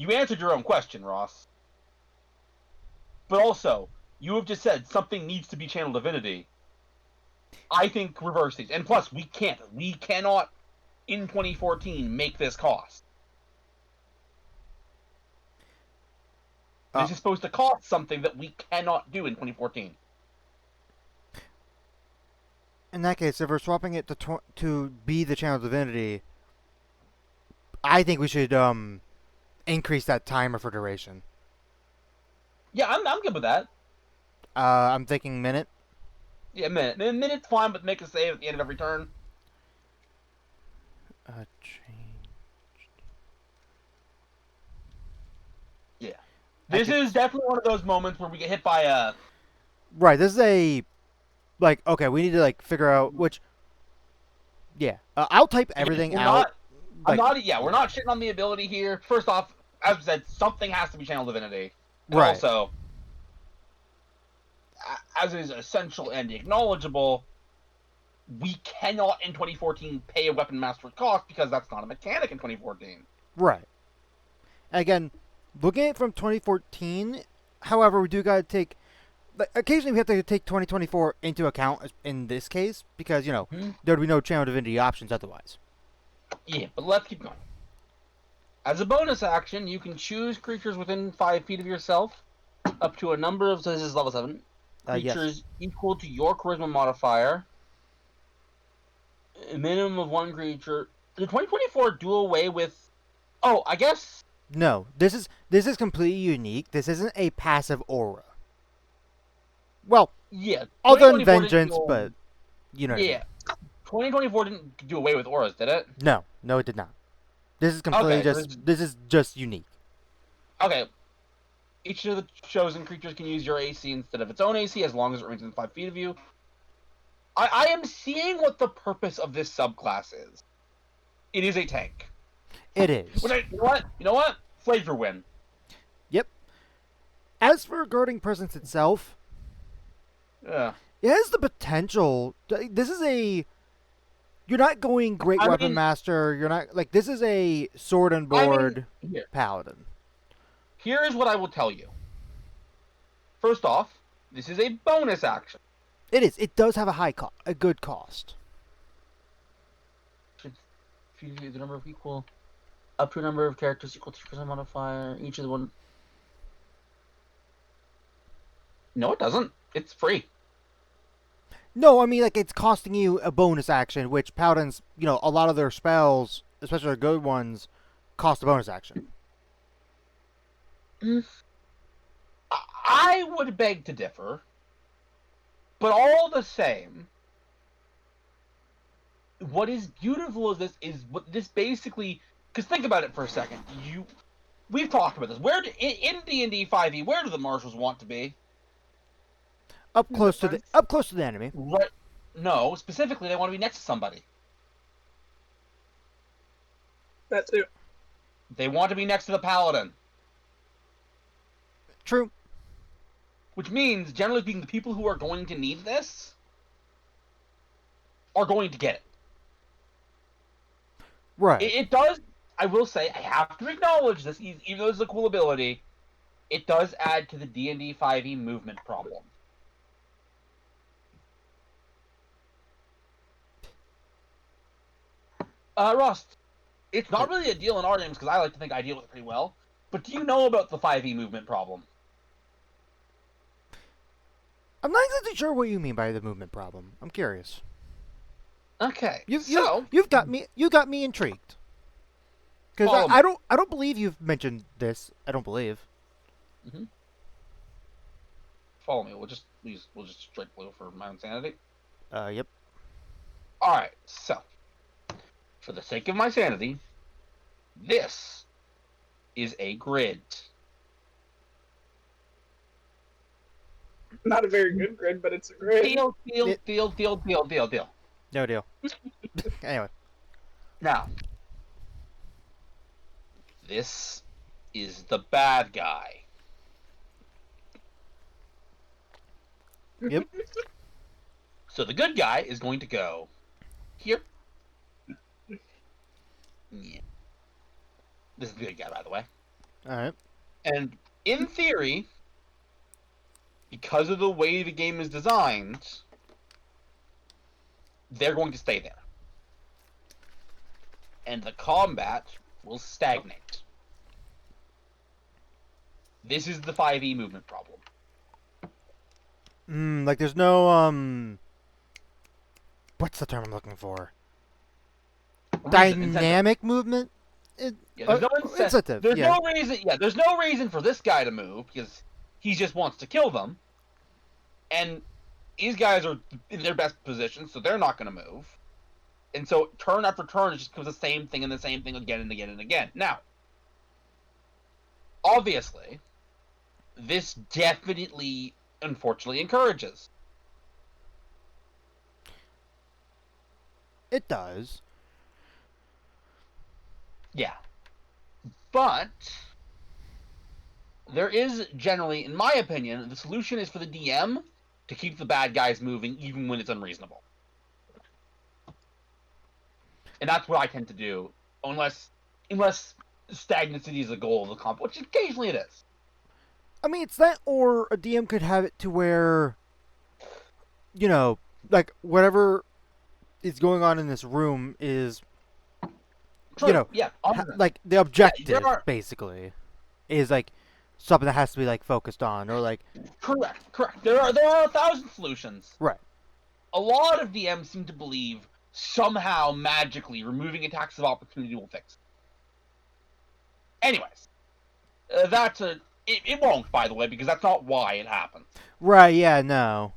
A: answered your own question, Ross. But also, you have just said something needs to be channel divinity. I think reverse these, and plus we cannot in 2014 make this cost. This is supposed to cost something that we cannot do in 2014.
B: In that case, if we're swapping it to be the channel divinity, I think we should increase that timer for duration.
A: Yeah, I'm good with that.
B: I'm thinking minute.
A: Yeah, a minute. A minute's fine, but make a save at the end of every turn.
B: Change.
A: Yeah. This is definitely one of those moments where we get hit by a...
B: Right, this is a... Like, okay, we need to, like, figure out which... Yeah. I'll type everything out.
A: We're not shitting on the ability here. First off, as I said, something has to be channel divinity. And
B: right.
A: Also, as is essential and acknowledgeable, we cannot in 2014 pay a weapon master cost because that's not a mechanic in 2014.
B: Right. Again, looking at it from 2014, however, we do got to take... Like, occasionally we have to take 2024 into account in this case because, you know, there would be no channel divinity options otherwise.
A: Yeah, but let's keep going. As a bonus action, you can choose creatures within 5 feet of yourself up to a number of... So this is level 7. Creatures equal to your charisma modifier. A minimum of 1 creature. Did 2024 do away with... Oh, I guess...
B: No, this is completely unique. This isn't a passive aura. Well,
A: yeah,
B: other than vengeance, but you know.
A: Yeah, 2024 didn't do away with auras, did it?
B: No, it did not. This is completely this is just unique.
A: Okay. Each of the chosen creatures can use your AC instead of its own AC as long as it remains within 5 feet of you. I am seeing what the purpose of this subclass is. It is a tank.
B: It is.
A: You know what? Flavor win.
B: Yep. As for guarding presence itself,
A: yeah,
B: it has the potential. This is a. You're not going great weapon master. You're not like this is a sword and board paladin.
A: Here is what I will tell you. First off, this is a bonus action.
B: It is. It does have a good cost.
A: The number of equal, up to a number of characters equal to 2% modifier. Each of the one. No, it doesn't. It's free.
B: No, I mean like it's costing you a bonus action, which paladins, you know, a lot of their spells, especially the good ones, cost a bonus action.
A: I would beg to differ, but all the same, what is beautiful is what this basically. Because think about it for a second. We've talked about this. In D&D 5e, where do the marshals want to be?
B: Up close to the enemy.
A: Right. No, specifically, they want to be next to somebody.
C: That too.
A: They want to be next to the paladin.
B: True.
A: which means, generally speaking, the people who are going to need this are going to get it.
B: Right.
A: It does, I will say, I have to acknowledge this, even though it's a cool ability, it does add to the D&D 5e movement problem. Ross, it's not really a deal in our games because I like to think I deal with it pretty well, but do you know about the 5e movement problem?
B: I'm not exactly sure what you mean by the movement problem. I'm curious.
A: Okay,
B: You've got me intrigued. Because I don't believe you've mentioned this. I don't believe.
A: Mm-hmm. Follow me. We'll just strike blue for my insanity.
B: Yep.
A: All right. So, for the sake of my sanity, this is a grid.
C: Not a very good grid, but it's a grid.
A: Deal.
B: No deal. Anyway.
A: Now, this is the bad guy.
B: Yep.
A: So the good guy is going to go here. Yeah. This is the good guy, by the way.
B: All right.
A: And in theory, because of the way the game is designed, they're going to stay there. And the combat will stagnate. This is the 5e movement problem.
B: Like there's no what's the term I'm looking for? Dynamic movement?
A: There's no incentive. There's
B: yeah.
A: no reason. Yeah, there's no reason for this guy to move because he just wants to kill them, and these guys are in their best position, so they're not going to move. And so turn after turn, it just becomes the same thing and the same thing again and again and again. Now, obviously, this definitely, unfortunately, encourages.
B: It does.
A: Yeah. But there is generally, in my opinion, the solution is for the DM to keep the bad guys moving even when it's unreasonable. And that's what I tend to do, unless stagnancy is the goal of the comp, which occasionally it is.
B: I mean, it's that, or a DM could have it to where, you know, like whatever is going on in this room is,
A: True.
B: You know,
A: yeah,
B: like the objective basically is like something that has to be like focused on, or like.
A: Correct. There are 1,000 solutions.
B: Right.
A: A lot of DMs seem to believe somehow magically removing attacks of opportunity will fix it. Anyways, it won't, by the way, because that's not why it happens.
B: Right. Yeah. No.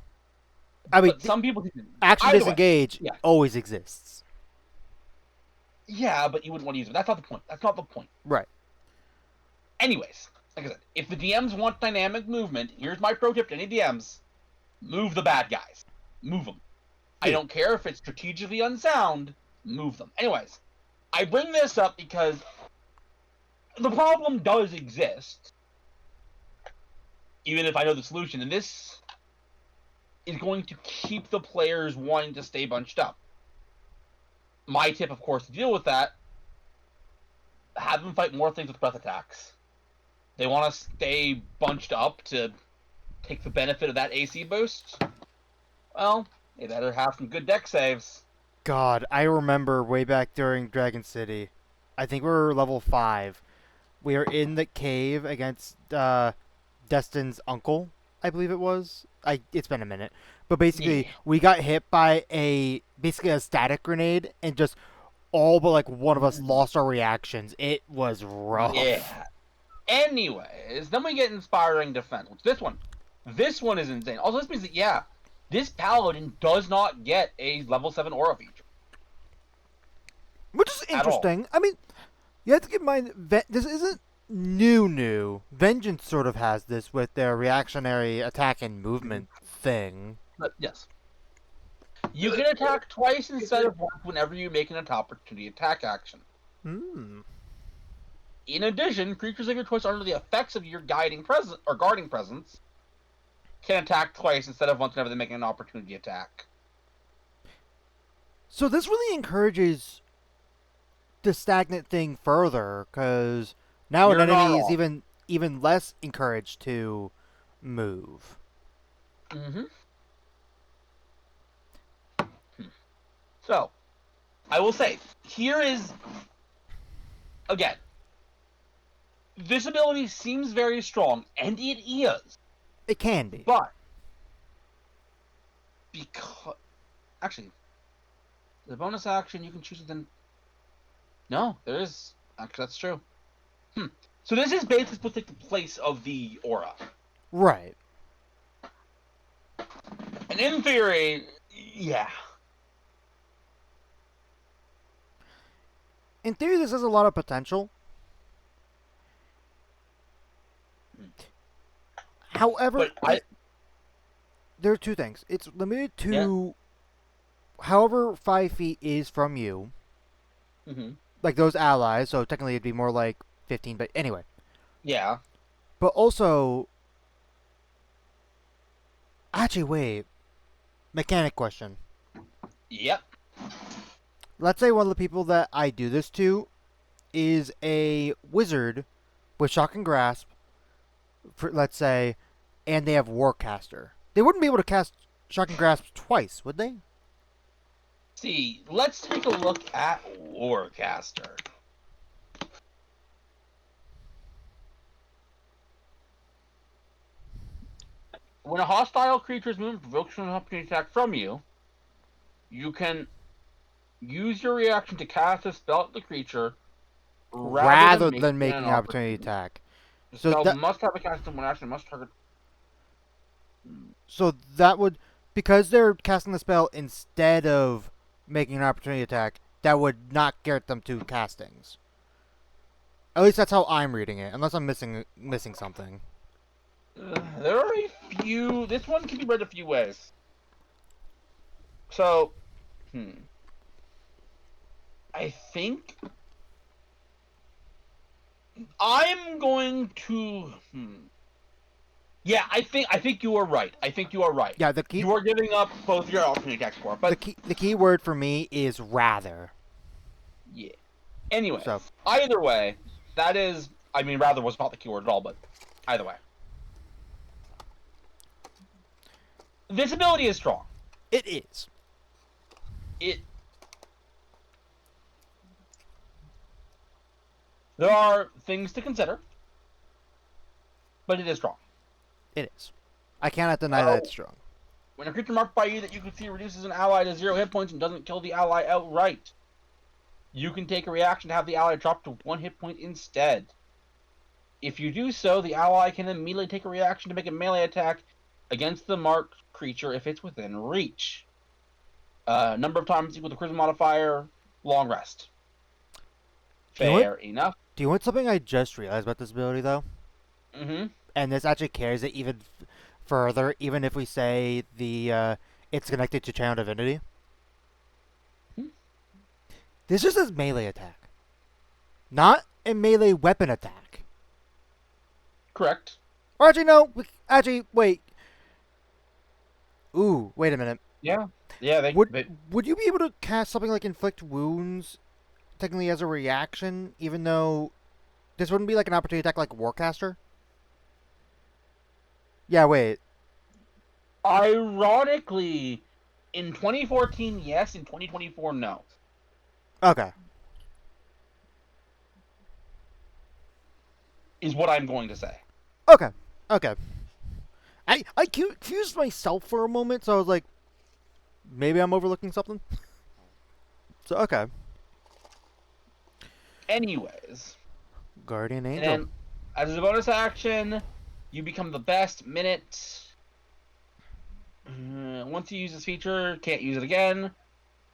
B: I mean,
A: some people
B: action disengage always exists.
A: Yeah, but you wouldn't want to use it. That's not the point.
B: Right.
A: Anyways, like I said, if the DMs want dynamic movement, here's my pro tip to any DMs: move the bad guys. Move them. I don't care if it's strategically unsound, move them. Anyways, I bring this up because the problem does exist, even if I know the solution, and this is going to keep the players wanting to stay bunched up. My tip, of course, to deal with that, have them fight more things with breath attacks. They want to stay bunched up to take the benefit of that AC boost. Well, they better have some good deck saves.
B: God, I remember way back during Dragon City. I think we were level 5. We were in the cave against Destin's uncle, I believe it was. It's been a minute. But basically, we got hit by basically a static grenade, and just all but like one of us lost our reactions. It was rough.
A: Yeah. Anyways, then we get Inspiring Defense. This one is insane. Also, this means that, this paladin does not get a level 7 aura feature.
B: Which is interesting. I mean, you have to keep in mind, this isn't new. Vengeance sort of has this with their reactionary attack and movement thing.
A: Yes. You can attack twice instead of once whenever you make an opportunity attack action. In addition, creatures of your choice under the effects of your guarding presence can attack twice instead of once whenever they make an opportunity attack.
B: So this really encourages the stagnant thing further, because now
A: You're
B: an
A: not
B: enemy is
A: wrong.
B: even less encouraged to move.
A: Mm-hmm. So, I will say, here is, again, this ability seems very strong, and it is.
B: It can be.
A: But, because, actually, the bonus action, you can choose it then. No, there is. Actually, that's true. So this is basically supposed to take the place of the aura.
B: Right.
A: And in theory, yeah.
B: In theory, this has a lot of potential. However,
A: But
B: there are two things. It's limited to however 5 feet is from you.
A: Mm-hmm.
B: Like those allies, so technically it'd be more like 15, but anyway.
A: Yeah.
B: But also... Actually, wait. Mechanic question.
A: Yep.
B: Let's say one of the people that I do this to is a wizard with Shock and Grasp, for, let's say, and they have Warcaster. They wouldn't be able to cast Shock and Grasp twice, would they?
A: See, let's take a look at Warcaster. When a hostile creature's movement provokes an opportunity attack from you, you can use your reaction to cast a spell at the creature
B: Rather
A: than
B: than
A: making
B: making
A: an
B: an opportunity attack.
A: The
B: So
A: spell
B: that
A: must have a cast in one action, must target.
B: so that would, because they're casting the spell instead of making an opportunity attack, that would not get them to castings. At least that's how I'm reading it, unless I'm missing something.
A: There are a few. This one can be read a few ways. So, I think I'm going to. Yeah, I think you are right. I think you are right.
B: Yeah, the key
A: You are giving up both your opportunity attacks for it, but
B: the key word for me is rather.
A: yeah. Anyway,
B: So
A: either way, that is. I mean, rather was not the keyword at all, but either way, this ability is strong.
B: it is.
A: There are things to consider, but it is strong.
B: It is. I cannot deny that it's strong.
A: When a creature marked by you that you can see reduces an ally to 0 hit points and doesn't kill the ally outright, you can take a reaction to have the ally drop to 1 hit point instead. If you do so, the ally can immediately take a reaction to make a melee attack against the marked creature if it's within reach. Number of times equal to charisma modifier, long rest. Fair enough.
B: Do you want something I just realized about this ability, though?
A: Mm-hmm.
B: And this actually carries it even further, even if we say the it's connected to Channel Divinity. This just says melee attack. Not a melee weapon attack.
A: Correct.
B: Or actually, no. Actually, wait. Ooh, wait a minute.
A: Yeah. Yeah,
B: Would you be able to cast something like Inflict Wounds technically as a reaction, even though this wouldn't be like an opportunity attack like Warcaster? Yeah, wait.
A: Ironically, in 2014, yes. In 2024, no.
B: Okay.
A: Is what I'm going to say.
B: Okay. Okay. I confused myself for a moment, so I was like, maybe I'm overlooking something. So, okay.
A: Anyways.
B: Guardian Angel.
A: And then, as a bonus action, you become the best minute. Once you use this feature, can't use it again.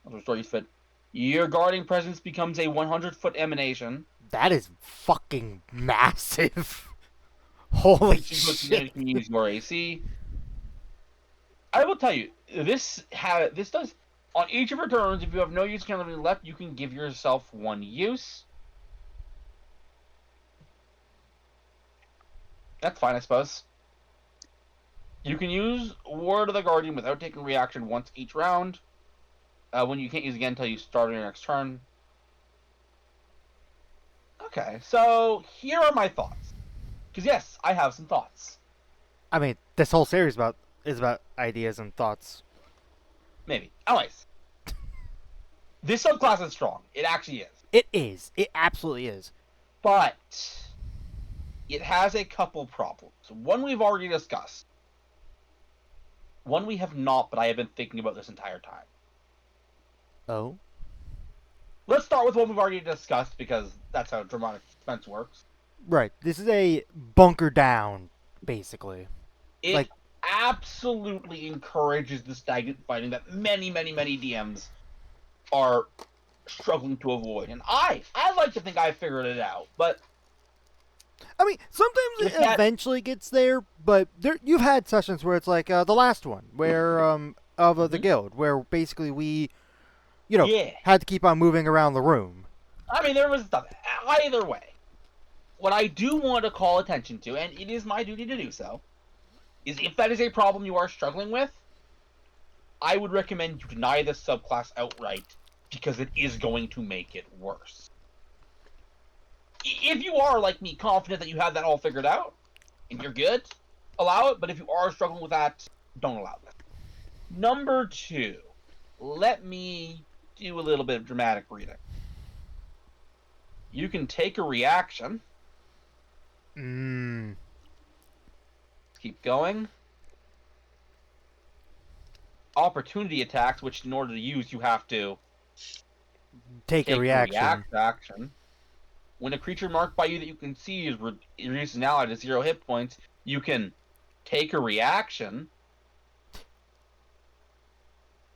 A: I'll restore use fit. Your guarding presence becomes a 100-foot emanation.
B: That is fucking massive. Holy shit.
A: You can use your AC. I will tell you, this does on each of your turns. If you have no use currently left, you can give yourself 1 use. That's fine, I suppose. You can use Ward of the Guardian without taking reaction once each round. When you can't use again until you start on your next turn. Okay, so here are my thoughts. Because yes, I have some thoughts.
B: I mean, this whole series is about ideas and thoughts.
A: Maybe. Anyways. This subclass is strong. It actually is.
B: It is. It absolutely is.
A: But it has a couple problems. One we've already discussed. One we have not, but I have been thinking about this entire time.
B: Oh?
A: Let's start with one we've already discussed, because that's how dramatic suspense works.
B: Right. This is a bunker down, basically.
A: It absolutely encourages the stagnant fighting that many, many, many DMs are struggling to avoid. And I like to think I figured it out, but
B: I mean, sometimes it eventually gets there, but you've had sessions where it's like the last one, where of the guild, where basically we, had to keep on moving around the room.
A: I mean, there was stuff. Either way, what I do want to call attention to, and it is my duty to do so, is if that is a problem you are struggling with, I would recommend you deny this subclass outright, because it is going to make it worse. If you are, like me, confident that you have that all figured out, and you're good, allow it, but if you are struggling with that, don't allow that. Number 2, let me do a little bit of dramatic reading. You can take a reaction. Let's keep going. Opportunity attacks, which in order to use, you have to
B: take a reaction.
A: Action. When a creature marked by you that you can see is reduces an ally to 0 hit points, you can take a reaction.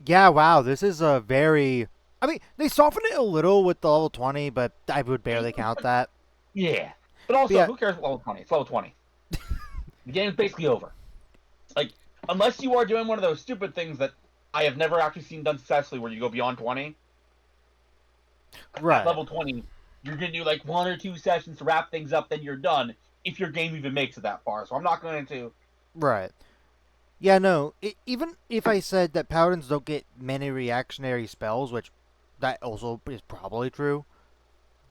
B: Yeah, wow, this is a very... I mean, they softened it a little with the level 20, but I would barely count that.
A: Yeah. But also,
B: yeah.
A: Who cares about level 20? It's level 20. The game's basically over. Like, unless you are doing one of those stupid things that I have never actually seen done successfully where you go beyond 20.
B: Right.
A: At level 20, you're going to do like 1 or 2 sessions to wrap things up, then you're done, if your game even makes it that far. So I'm not going to...
B: Right. Yeah, no, even if I said that paladins don't get many reactionary spells, which that also is probably true,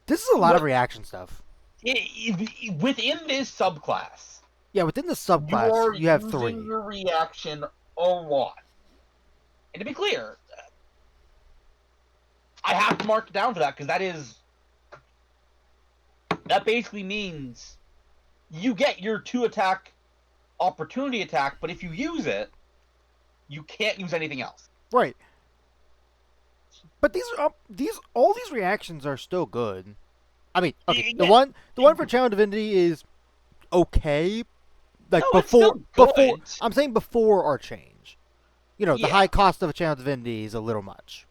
B: this is a lot of reaction stuff.
A: Within this subclass...
B: Yeah, within the subclass, you have 3.
A: You're using your reaction a lot. And to be clear, I have to mark it down for that, because that basically means you get your 2-attack opportunity attack, but if you use it, you can't use anything else.
B: Right. But all these reactions are still good. I mean, okay, the one for Channel Divinity is okay. Like before, I'm saying before our change. The high cost of a Channel Divinity is a little much.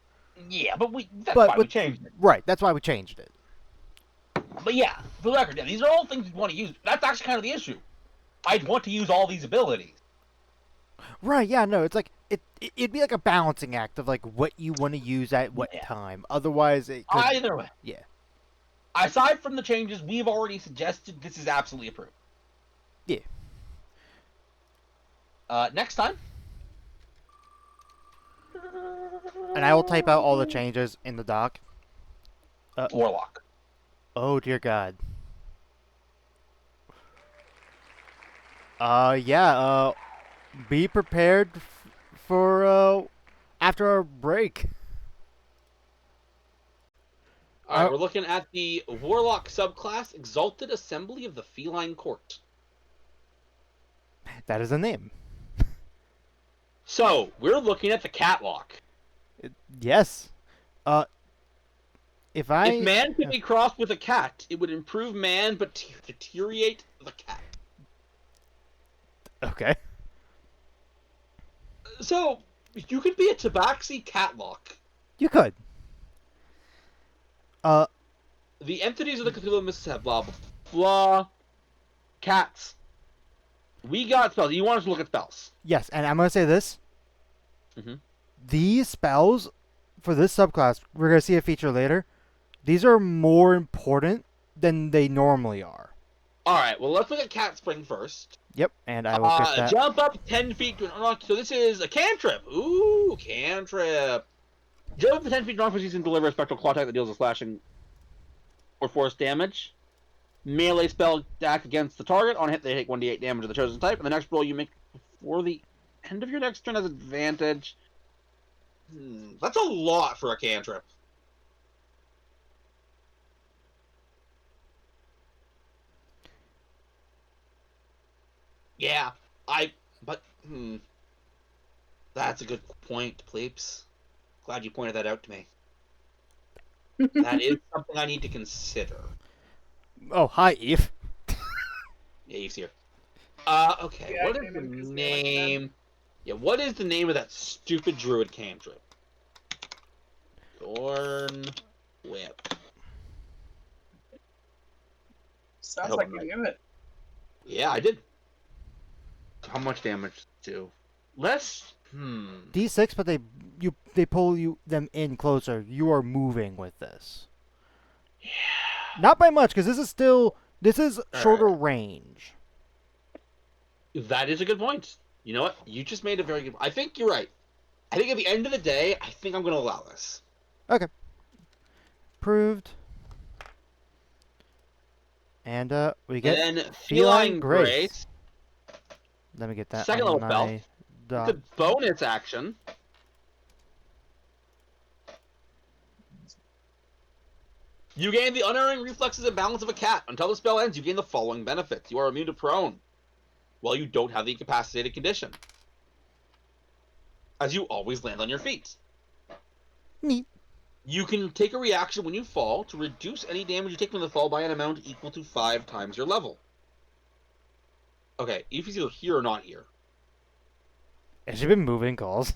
A: Yeah, but that's why we changed it.
B: Right, that's why we changed it.
A: But yeah, for the record, these are all things you want to use. That's actually kind of the issue. I'd want to use all these abilities.
B: Right, yeah, no, it's like, it'd be like a balancing act of like what you want to use at what time. Otherwise, it could...
A: Either way.
B: Yeah.
A: Aside from the changes we've already suggested, this is absolutely approved.
B: Yeah.
A: Next time.
B: And I will type out all the changes in the doc.
A: Warlock.
B: Oh, dear God. Be prepared for, after our break.
A: Alright, we're looking at the Warlock subclass, Exalted Assembly of the Feline Court.
B: That is a name.
A: So, we're looking at the Catlock.
B: Yes. If
A: man could be crossed with a cat, it would improve man, but deteriorate the cat.
B: Okay.
A: So, you could be a Tabaxi Catlock.
B: You could.
A: The entities of the Cthulhu Myths have blah, blah, blah. Cats. We got spells. You want us to look at spells?
B: Yes, and I'm going to say this.
A: Mm-hmm.
B: These spells, for this subclass, we're going to see a feature later, these are more important than they normally are.
A: Alright, well, let's look at Cat Spring first.
B: Yep, and I will get that.
A: Jump up 10 feet to unlock. So this is a cantrip. Ooh, cantrip. Jump up 10 feet to unlock. You can deliver a spectral claw attack that deals a slashing or force damage. Melee spell attack against the target. On hit, they take 1d8 damage of the chosen type. And the next roll you make before the end of your next turn has advantage. That's a lot for a cantrip. Yeah, that's a good point, Pleeps. Glad you pointed that out to me. That is something I need to consider.
B: Oh, hi, Eve.
A: Yeah, Eve's here. Okay,
C: Yeah,
A: what
C: I
A: is
C: came
A: the
C: in 'cause they
A: name? Yeah, what is the name of that stupid druid cantrip? Thorn Whip.
C: Sounds
A: hope
C: like
A: I'm
C: you
A: right.
C: knew it.
A: Yeah, I did. How much damage do? Less.
B: D6, but they pull them in closer. You are moving with this.
A: Yeah.
B: Not by much, because this is shorter
A: Alright.
B: range.
A: That is a good point. You know what? You just made a very good. I think you're right. I think at the end of the day, I think I'm going to allow this.
B: Okay. Proved. And we get
A: And then
B: Feline
A: Feline
B: Grace.
A: Grace.
B: Let me get that
A: Second
B: on
A: level spell.
B: my
A: It's
B: dot.
A: a bonus action. You gain the unerring reflexes and balance of a cat. Until the spell ends, you gain the following benefits. You are immune to prone, while you don't have the incapacitated condition, as you always land on your feet.
B: Neat.
A: You can take a reaction when you fall to reduce any damage you take from the fall by an amount equal to 5 times your level. Okay, Eve is either here or not here.
B: Has she been moving calls?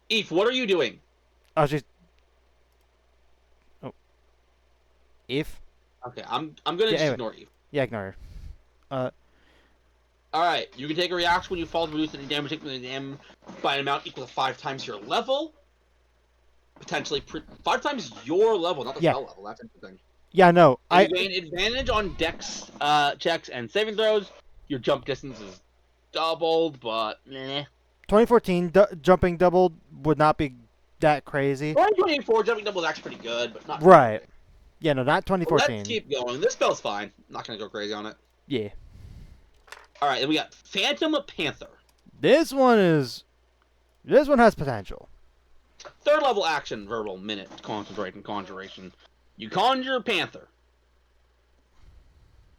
A: Eve, what are you doing?
B: Oh, she's. Oh. If?
A: Okay, I'm gonna just
B: anyway.
A: ignore Eve.
B: Yeah, ignore her.
A: Alright, you can take a reaction when you fall to reduce any damage taken from the damage by an amount equal to 5 times your level. Potentially 5 times your level, not the spell level. That's interesting.
B: Yeah, no.
A: You gain advantage on dex checks and saving throws. Your jump distance is doubled, but
B: 2014 jumping doubled would not be that crazy.
A: 2024 jumping double is actually pretty good, but not
B: Right.
A: crazy.
B: Yeah, no, not 2014.
A: Let's keep going. This spell's fine. I'm not gonna go crazy on it.
B: Yeah.
A: All right, then we got Phantom Panther.
B: This one has potential.
A: Third level action, verbal, minute, concentrate, and conjuration. You conjure Panther.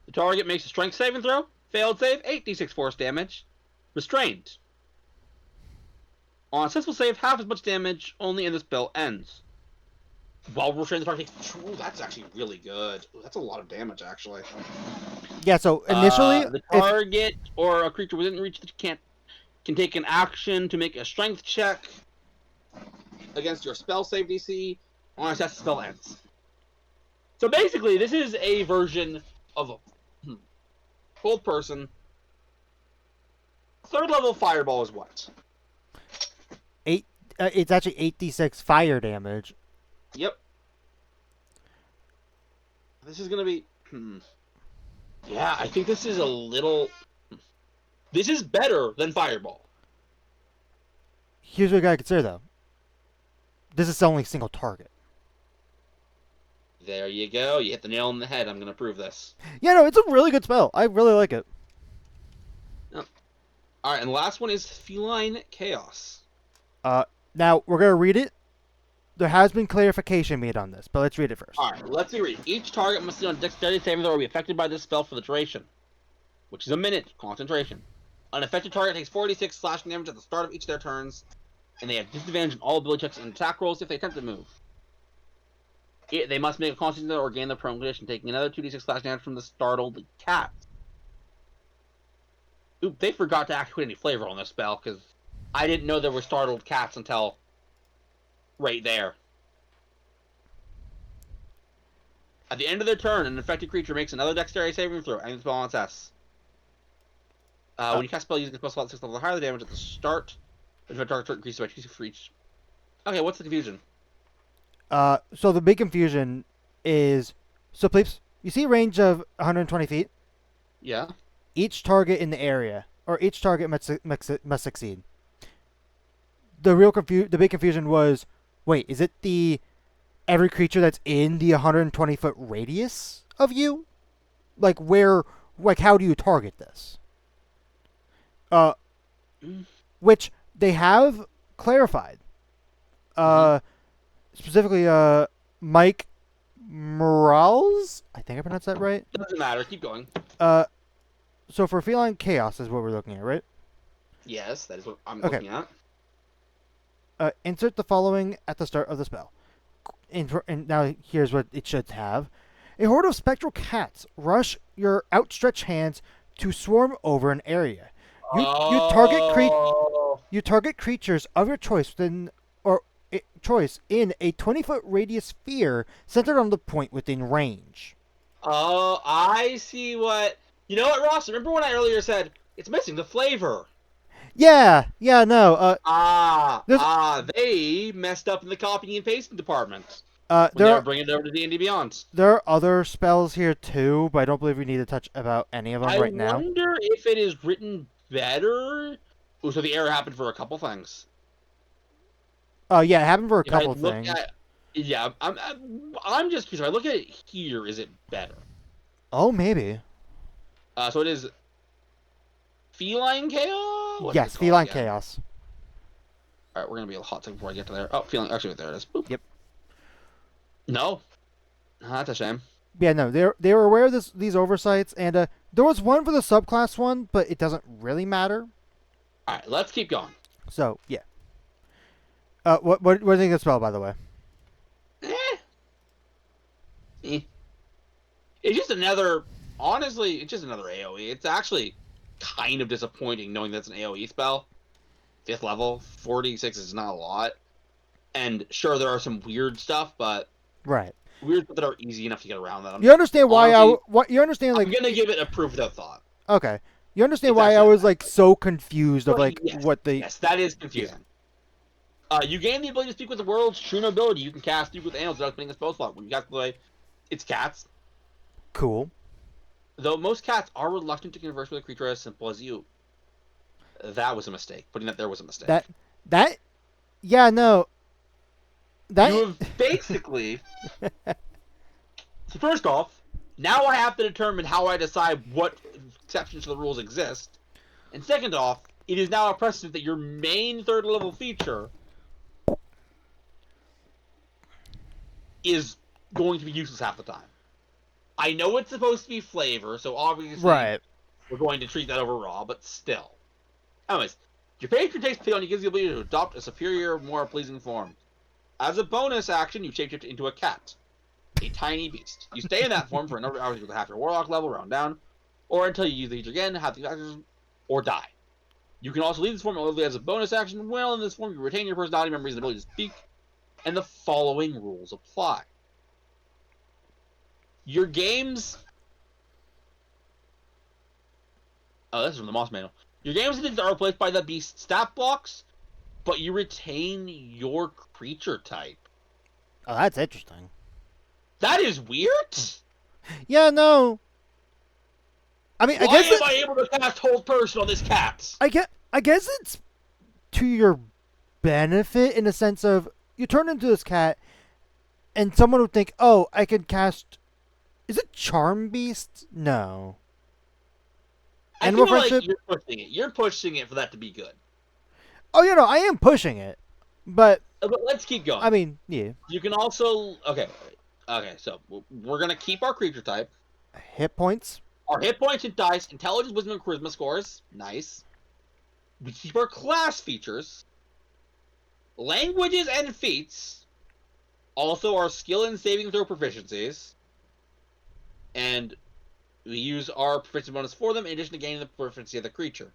A: The target makes a strength saving throw. Failed save, 8d6 force damage. Restrained. On a successful save, half as much damage, only and the spell ends. While restrained, the target takes... Ooh, that's actually really good. Ooh, that's a lot of damage, actually.
B: Yeah, so initially...
A: the target or a creature within reach that can take an action to make a strength check against your spell save DC. On a test, the spell ends. So basically, this is a version of a hold person. Third level fireball is what?
B: It's actually 8d6 fire damage.
A: Yep. This is gonna be. Yeah, I think this is a little. This is better than fireball.
B: Here's what you gotta consider, though. This is only a single target.
A: There you go. You hit the nail on the head. I'm gonna prove this.
B: Yeah, no, it's a really good spell. I really like it.
A: Oh. All right, and the last one is Feline Chaos.
B: Now we're gonna read it. There has been clarification made on this, but let's read it first.
A: All right, let's read. Each target must be on dexterity saving throw or be affected by this spell for the duration, which is a minute concentration. An affected target takes 46 slashing damage at the start of each of their turns, and they have disadvantage in all ability checks and attack rolls if they attempt to move. They must make a constitution or gain the prone condition, taking another 2d6 slash damage from the startled cat. Oop, they forgot to actually put any flavor on this spell, because I didn't know there were startled cats until right there. At the end of their turn, an infected creature makes another dexterity saving throw, and the spell on its S. When you cast a spell using a spell slot at 6 level higher, the damage at the start of the target increases by 2 for each. Okay, what's the confusion?
B: So the big confusion is, so please, you see a range of 120 feet?
A: Yeah.
B: each target in the area, or each target must succeed. The big confusion was, wait, is it the every creature that's in the 120-foot radius of you? Like how do you target this? Which they have clarified. Specifically, Mike Morales, I think I pronounced that right.
A: Doesn't matter. Keep going.
B: So for feline chaos is what we're looking at, right?
A: Yes, that is what I'm
B: Okay.
A: looking at.
B: Insert the following at the start of the spell. And now here's what it should have. A horde of spectral cats rush your outstretched hands to swarm over an area. You target creatures of your choice in a 20-foot radius sphere centered on the point within range.
A: Oh, I see what... You know what, Ross? Remember when I earlier said, it's missing the flavor?
B: Yeah, no.
A: They messed up in the copying and pasting department.
B: They
A: were bringing it over to D&D Beyond.
B: There are other spells here too, but I don't believe we need to touch about any of them right now.
A: I wonder if it is written better. Ooh, so the error happened for a couple things.
B: Oh yeah, it happened for a couple things.
A: I'm just curious. If I look at it here, is it better?
B: Oh, maybe.
A: So it is feline chaos.
B: Yes, feline chaos.
A: All right, we're gonna be a hot second before I get to there. Oh, feline. Actually, there it is. Boop.
B: Yep.
A: No, that's a shame.
B: Yeah, no, they were aware of these oversights, and there was one for the subclass one, but it doesn't really matter.
A: All right, let's keep going.
B: So yeah. What do you think of the spell, by the way?
A: It's just another. Honestly, it's just another AOE. It's actually kind of disappointing knowing that's an AOE spell. 5th level, 46 is not a lot. And sure, there are some weird stuff, but
B: right,
A: weird stuff that are easy enough to get around. That
B: you understand why you understand like
A: I'm gonna give it a proof without thought.
B: Okay, you understand why I was like so confused of like what the
A: that is confusing. Yeah. You gain the ability to speak with the world's true nobility. You can cast Speak with Animals without spending a spell slot. When you cast the way, it's cats.
B: Cool.
A: Though most cats are reluctant to converse with a creature as simple as you. That was a mistake. Putting that there was a mistake.
B: Yeah, no. That
A: you have basically. So first off, now I have to determine how I decide what exceptions to the rules exist. And second off, it is now a precedent that your main 3rd level feature is going to be useless half the time. I know it's supposed to be flavor, so obviously we're going to treat that over raw, but still. Anyways, your patron takes pity on you, gives you the ability to adopt a superior, more pleasing form. As a bonus action, you shapeshift into a cat, a tiny beast. You stay in that form for a number of hours with half your warlock level, round down, or until you use the feature again, have the actions, or die. You can also leave this form only as a bonus action. Well, in this form, you retain your personality, memories, and ability to speak, and the following rules apply. Your games... Oh, this is from the Moss Manual. Your games are replaced by the beast stat blocks, but you retain your creature type.
B: Oh, that's interesting.
A: That is weird?
B: Yeah, no. I mean,
A: Why am I able to cast Hold Person on this cat?
B: I guess it's to your benefit in the sense of you turn into this cat, and someone would think, oh, I can cast... Is it Charm Beast? No.
A: Animal Friendship? Like you're pushing it. You're pushing it for that to be good.
B: Oh, no, I am pushing it. But
A: let's keep going.
B: I mean, yeah.
A: You can also... Okay, so we're going to keep our creature type.
B: Hit points.
A: Our hit points and dice, intelligence, wisdom, and charisma scores. Nice. We keep our class features. Languages and feats. Also our skill and saving throw proficiencies. And we use our proficiency bonus for them in addition to gaining the proficiency of the creature.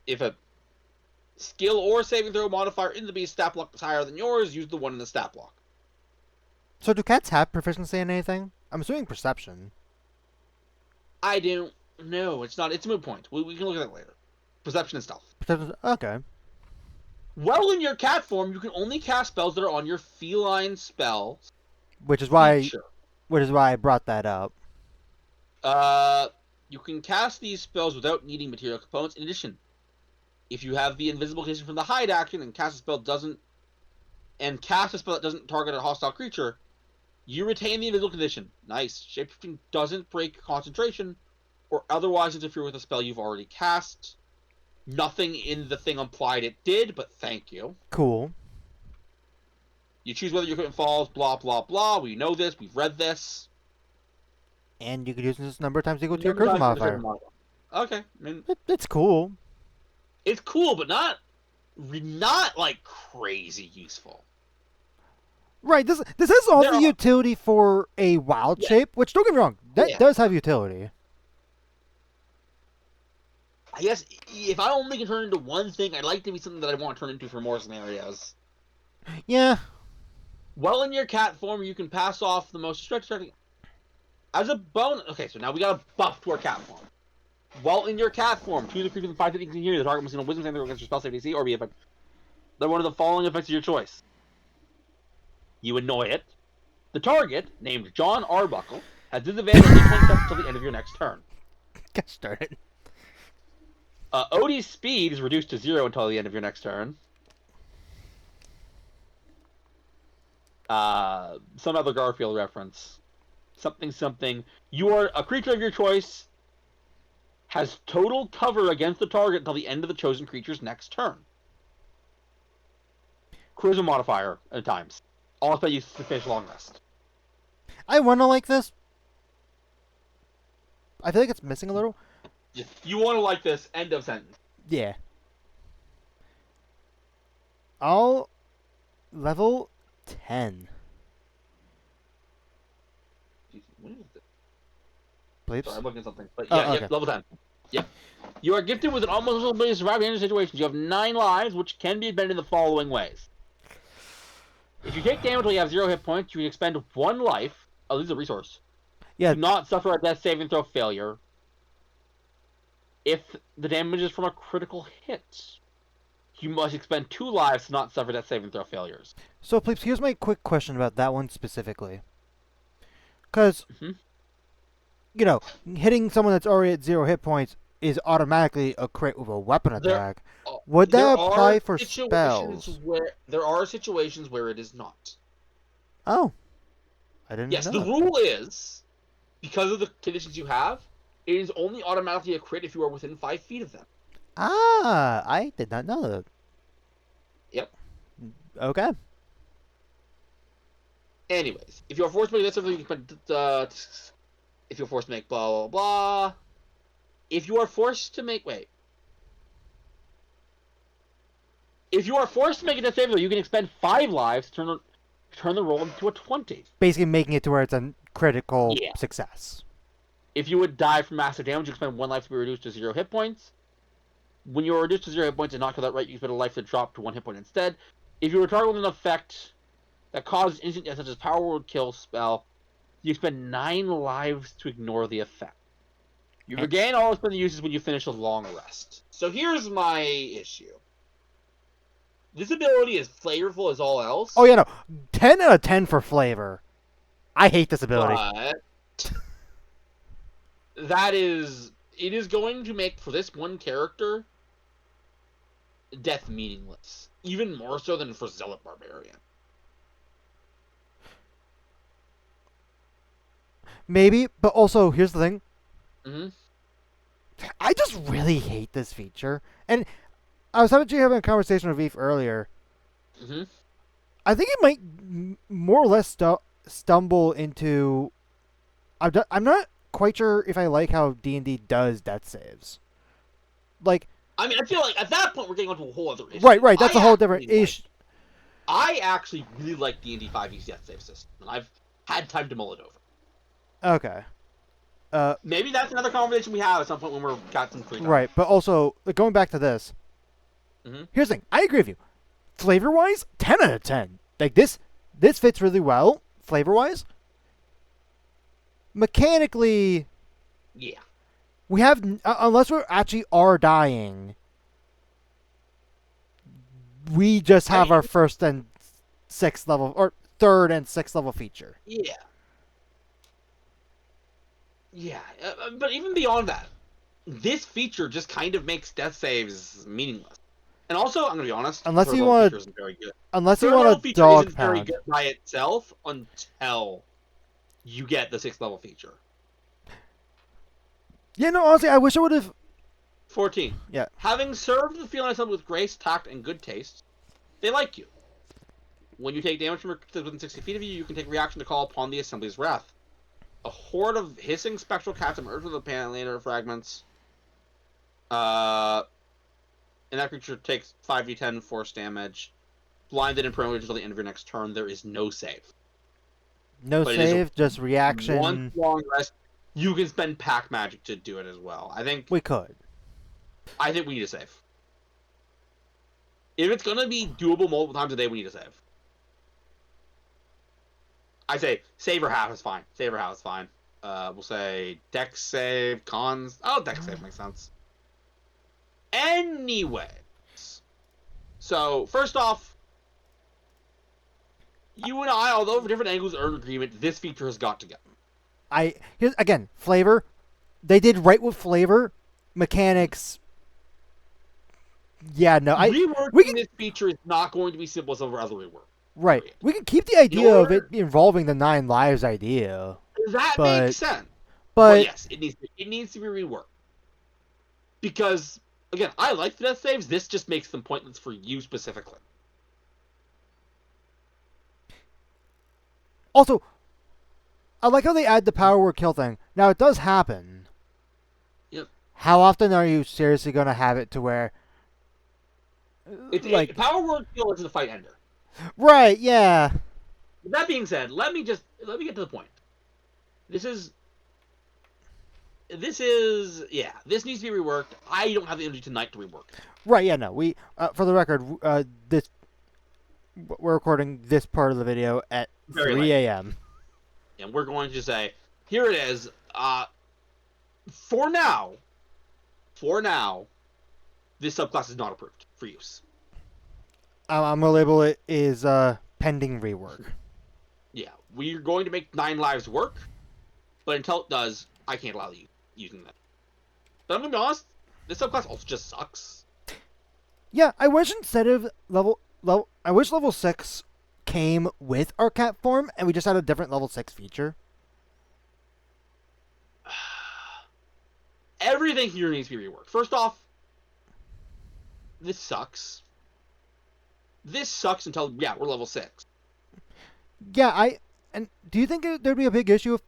A: If a skill or saving throw modifier in the beast stat block is higher than yours, use the one in the stat block.
B: So do cats have proficiency in anything? I'm assuming perception.
A: I don't know. It's not. It's a moot point. We can look at that later. Perception and stealth.
B: Perception. Okay.
A: Well, in your cat form, you can only cast spells that are on your feline spells.
B: Which is why I brought that up.
A: You can cast these spells without needing material components. In addition, if you have the invisible condition from the hide action and cast a spell that doesn't target a hostile creature, you retain the invisible condition. Nice. Shapeshifting doesn't break concentration or otherwise interfere with a spell you've already cast. Nothing in the thing implied it did, but thank you.
B: Cool.
A: You choose whether your equipment falls, blah, blah, blah. We know this. We've read this.
B: And you can use this number of times equal to your charisma modifier.
A: Okay. I mean,
B: It's cool.
A: it's cool, but not like crazy useful.
B: Right. This has all
A: There
B: the
A: are-
B: utility for a wild
A: Yeah.
B: shape, which don't get me wrong, that
A: Yeah.
B: does have utility.
A: I guess if I only can turn into one thing, I'd like to be something that I want to turn into for more scenarios.
B: Yeah.
A: While in your cat form, you can pass off the most distracting. As a bonus, okay, so now we got a buff to our cat form. While in your cat form, choose a creature with 5 feet you can hear. The target must get a wisdom saving throw against your spell save DC or be affected. They're one of the following effects of your choice. You annoy it. The target, named John Arbuckle, has disadvantage on each one until the end of your next turn.
B: Get started.
A: Odie's speed is reduced to 0 until the end of your next turn. Some other Garfield reference. Something. You are a creature of your choice. Has total cover against the target until the end of the chosen creature's next turn. Charisma modifier at times. All spell use to finish long rest.
B: I want to like this. I feel like it's missing a little.
A: You want to like this. End of sentence.
B: Yeah. I'll level 10.
A: What is this?
B: Bleeps.
A: Sorry, I'm looking at something. But
B: Oh,
A: yeah,
B: okay.
A: yep, level 10. Yep. You are gifted with an almost ability to survive in any situations. You have 9 lives, which can be expended in the following ways. If you take damage until you have 0 hit points, you can expend 1 life. Oh, this is a resource.
B: Yeah.
A: Do not suffer a death saving throw failure. If the damage is from a critical hit, you must expend 2 lives to not suffer death saving throw failures.
B: So, Bleeps, here's my quick question about that one specifically. Because,
A: Mhm.
B: you know, hitting someone that's already at 0 hit points is automatically a crit with a weapon
A: There-
B: attack. Would that
A: There
B: apply
A: are
B: for
A: situations
B: spells?
A: there are situations where it is not.
B: Oh. I didn't
A: Yes,
B: know
A: the
B: that.
A: rule is, because of the conditions you have, it is only automatically a crit if you are within 5 feet of them.
B: Ah, I did not know that.
A: Yep.
B: Okay.
A: Anyways, if you are forced to make this, you can if you're forced to make blah blah blah. If you are forced to make If you are forced to make a death saving throw, you can expend 5 lives to turn the roll into a 20.
B: Basically making it to where it's a critical
A: Yeah.
B: success.
A: If you would die from massive damage, you expend 1 life to be reduced to 0 hit points. When you are reduced to 0 hit points and not kill that right, you expend a life to drop to 1 hit point instead. If you are targeted with an effect that causes instant death, such as Power Word Kill spell, you expend 9 lives to ignore the effect. You regain all expended uses when you finish a long rest. So here's my issue. This ability is flavorful as all else.
B: Oh, yeah, no. 10 out of 10 for flavor. I hate this ability.
A: But it is going to make, for this one character, death meaningless. Even more so than for Zealot Barbarian.
B: Maybe, but also, here's the thing.
A: Mm-hmm.
B: I just really hate this feature. And I was having a conversation with Eve earlier.
A: Mm-hmm.
B: I think it might more or less stumble into... I'm not quite sure if I like how D&D does death saves. Like...
A: I mean, I feel like at that point we're getting onto a whole other issue.
B: Right, that's a whole different issue.
A: I actually really like D&D 5e's death save system, and I've had time to mull it over.
B: Okay.
A: Maybe that's another conversation we have at some point when we're got some free time.
B: Right, but also, like, going back to this,
A: Mhm.
B: here's the thing. I agree with you. Flavor-wise, 10 out of 10. Like, this fits really well, flavor-wise. Mechanically,
A: Yeah.
B: we have, unless we actually are dying, we just have our first and sixth level, or third and sixth level feature.
A: Yeah. Yeah, but even beyond that, this feature just kind of makes death saves meaningless. And also, I'm gonna be honest,
B: Unless
A: third
B: you
A: level
B: want
A: feature isn't very good.
B: unless you
A: Third
B: want
A: level
B: a
A: feature
B: dog
A: isn't very
B: pound.
A: good by itself until you get the 6th level feature.
B: Yeah, no, honestly, I wish I would have.
A: 14.
B: Yeah.
A: Having served the feline assembly with grace, tact, and good taste, they like you. When you take damage from within 60 feet of you, you can take reaction to call upon the assembly's wrath. A horde of hissing spectral cats emerge from the panelator fragments. And that creature takes 5d10 force damage. Blinded and prone until the end of your next turn. There is no save.
B: No
A: But it is
B: save, just
A: one
B: reaction.
A: long rest. You can spend pack magic to do it as well. I think
B: We could.
A: we need a save. If it's gonna be doable multiple times a day, we need a save. I say save or half is fine. Save or half is fine. We'll say dex save, cons. Oh, dex save makes sense. Anyways, so first off, you and I, although from different angles, are in agreement. This feature has got to go.
B: Here's again flavor. They did right with flavor, mechanics. Yeah, no,
A: Reworking this feature is not going to be simple as other rework.
B: Right.
A: Period.
B: We can keep the idea of it involving the 9 lives idea.
A: That
B: But-
A: makes sense.
B: But
A: yes, it needs to be reworked. Because again, I like the death saves. This just makes them pointless for you specifically.
B: also, I like how they add the power word kill thing. Now it does happen.
A: Yep.
B: How often are you seriously going to have it to where?
A: Power word kill is the fight ender.
B: Right? Yeah.
A: With that being said, let me get to the point. This needs to be reworked. I don't have the energy tonight to rework it.
B: Right. Yeah. No. We for the record, we're recording this part of the video at
A: Very
B: 3 a.m.
A: And we're going to say, here it is. For now, this subclass is not approved for use.
B: I'm gonna label it is pending rework.
A: Yeah, we're going to make 9 lives work, but until it does, I can't allow you using that. But I'm gonna be honest, this subclass also just sucks.
B: Yeah, I wish instead of I wish level 6 came with our cat form, and we just had a different level 6 feature.
A: Everything here needs to be reworked. First off, this sucks. This sucks until we're level 6.
B: Yeah, and do you think there'd be a big issue of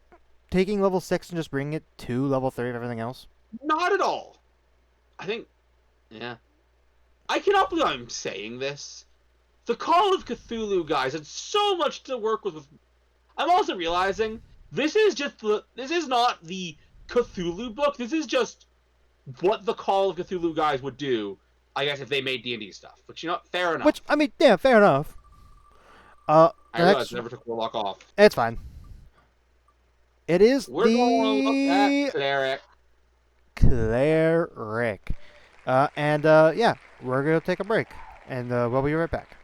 B: taking level 6 and just bringing it to level 3 of everything else?
A: Not at all. I think, yeah. I cannot believe I'm saying this. The Call of Cthulhu guys had so much to work with. I'm also realizing this is not the Cthulhu book. This is just what the Call of Cthulhu guys would do, I guess, if they made D&D stuff. But fair enough.
B: Which, I mean, yeah, fair enough.
A: I realized I never took Warlock off.
B: It's fine. It is
A: We're going to look at Cleric.
B: Cleric. Yeah, we're going to take a break. And we'll be right back.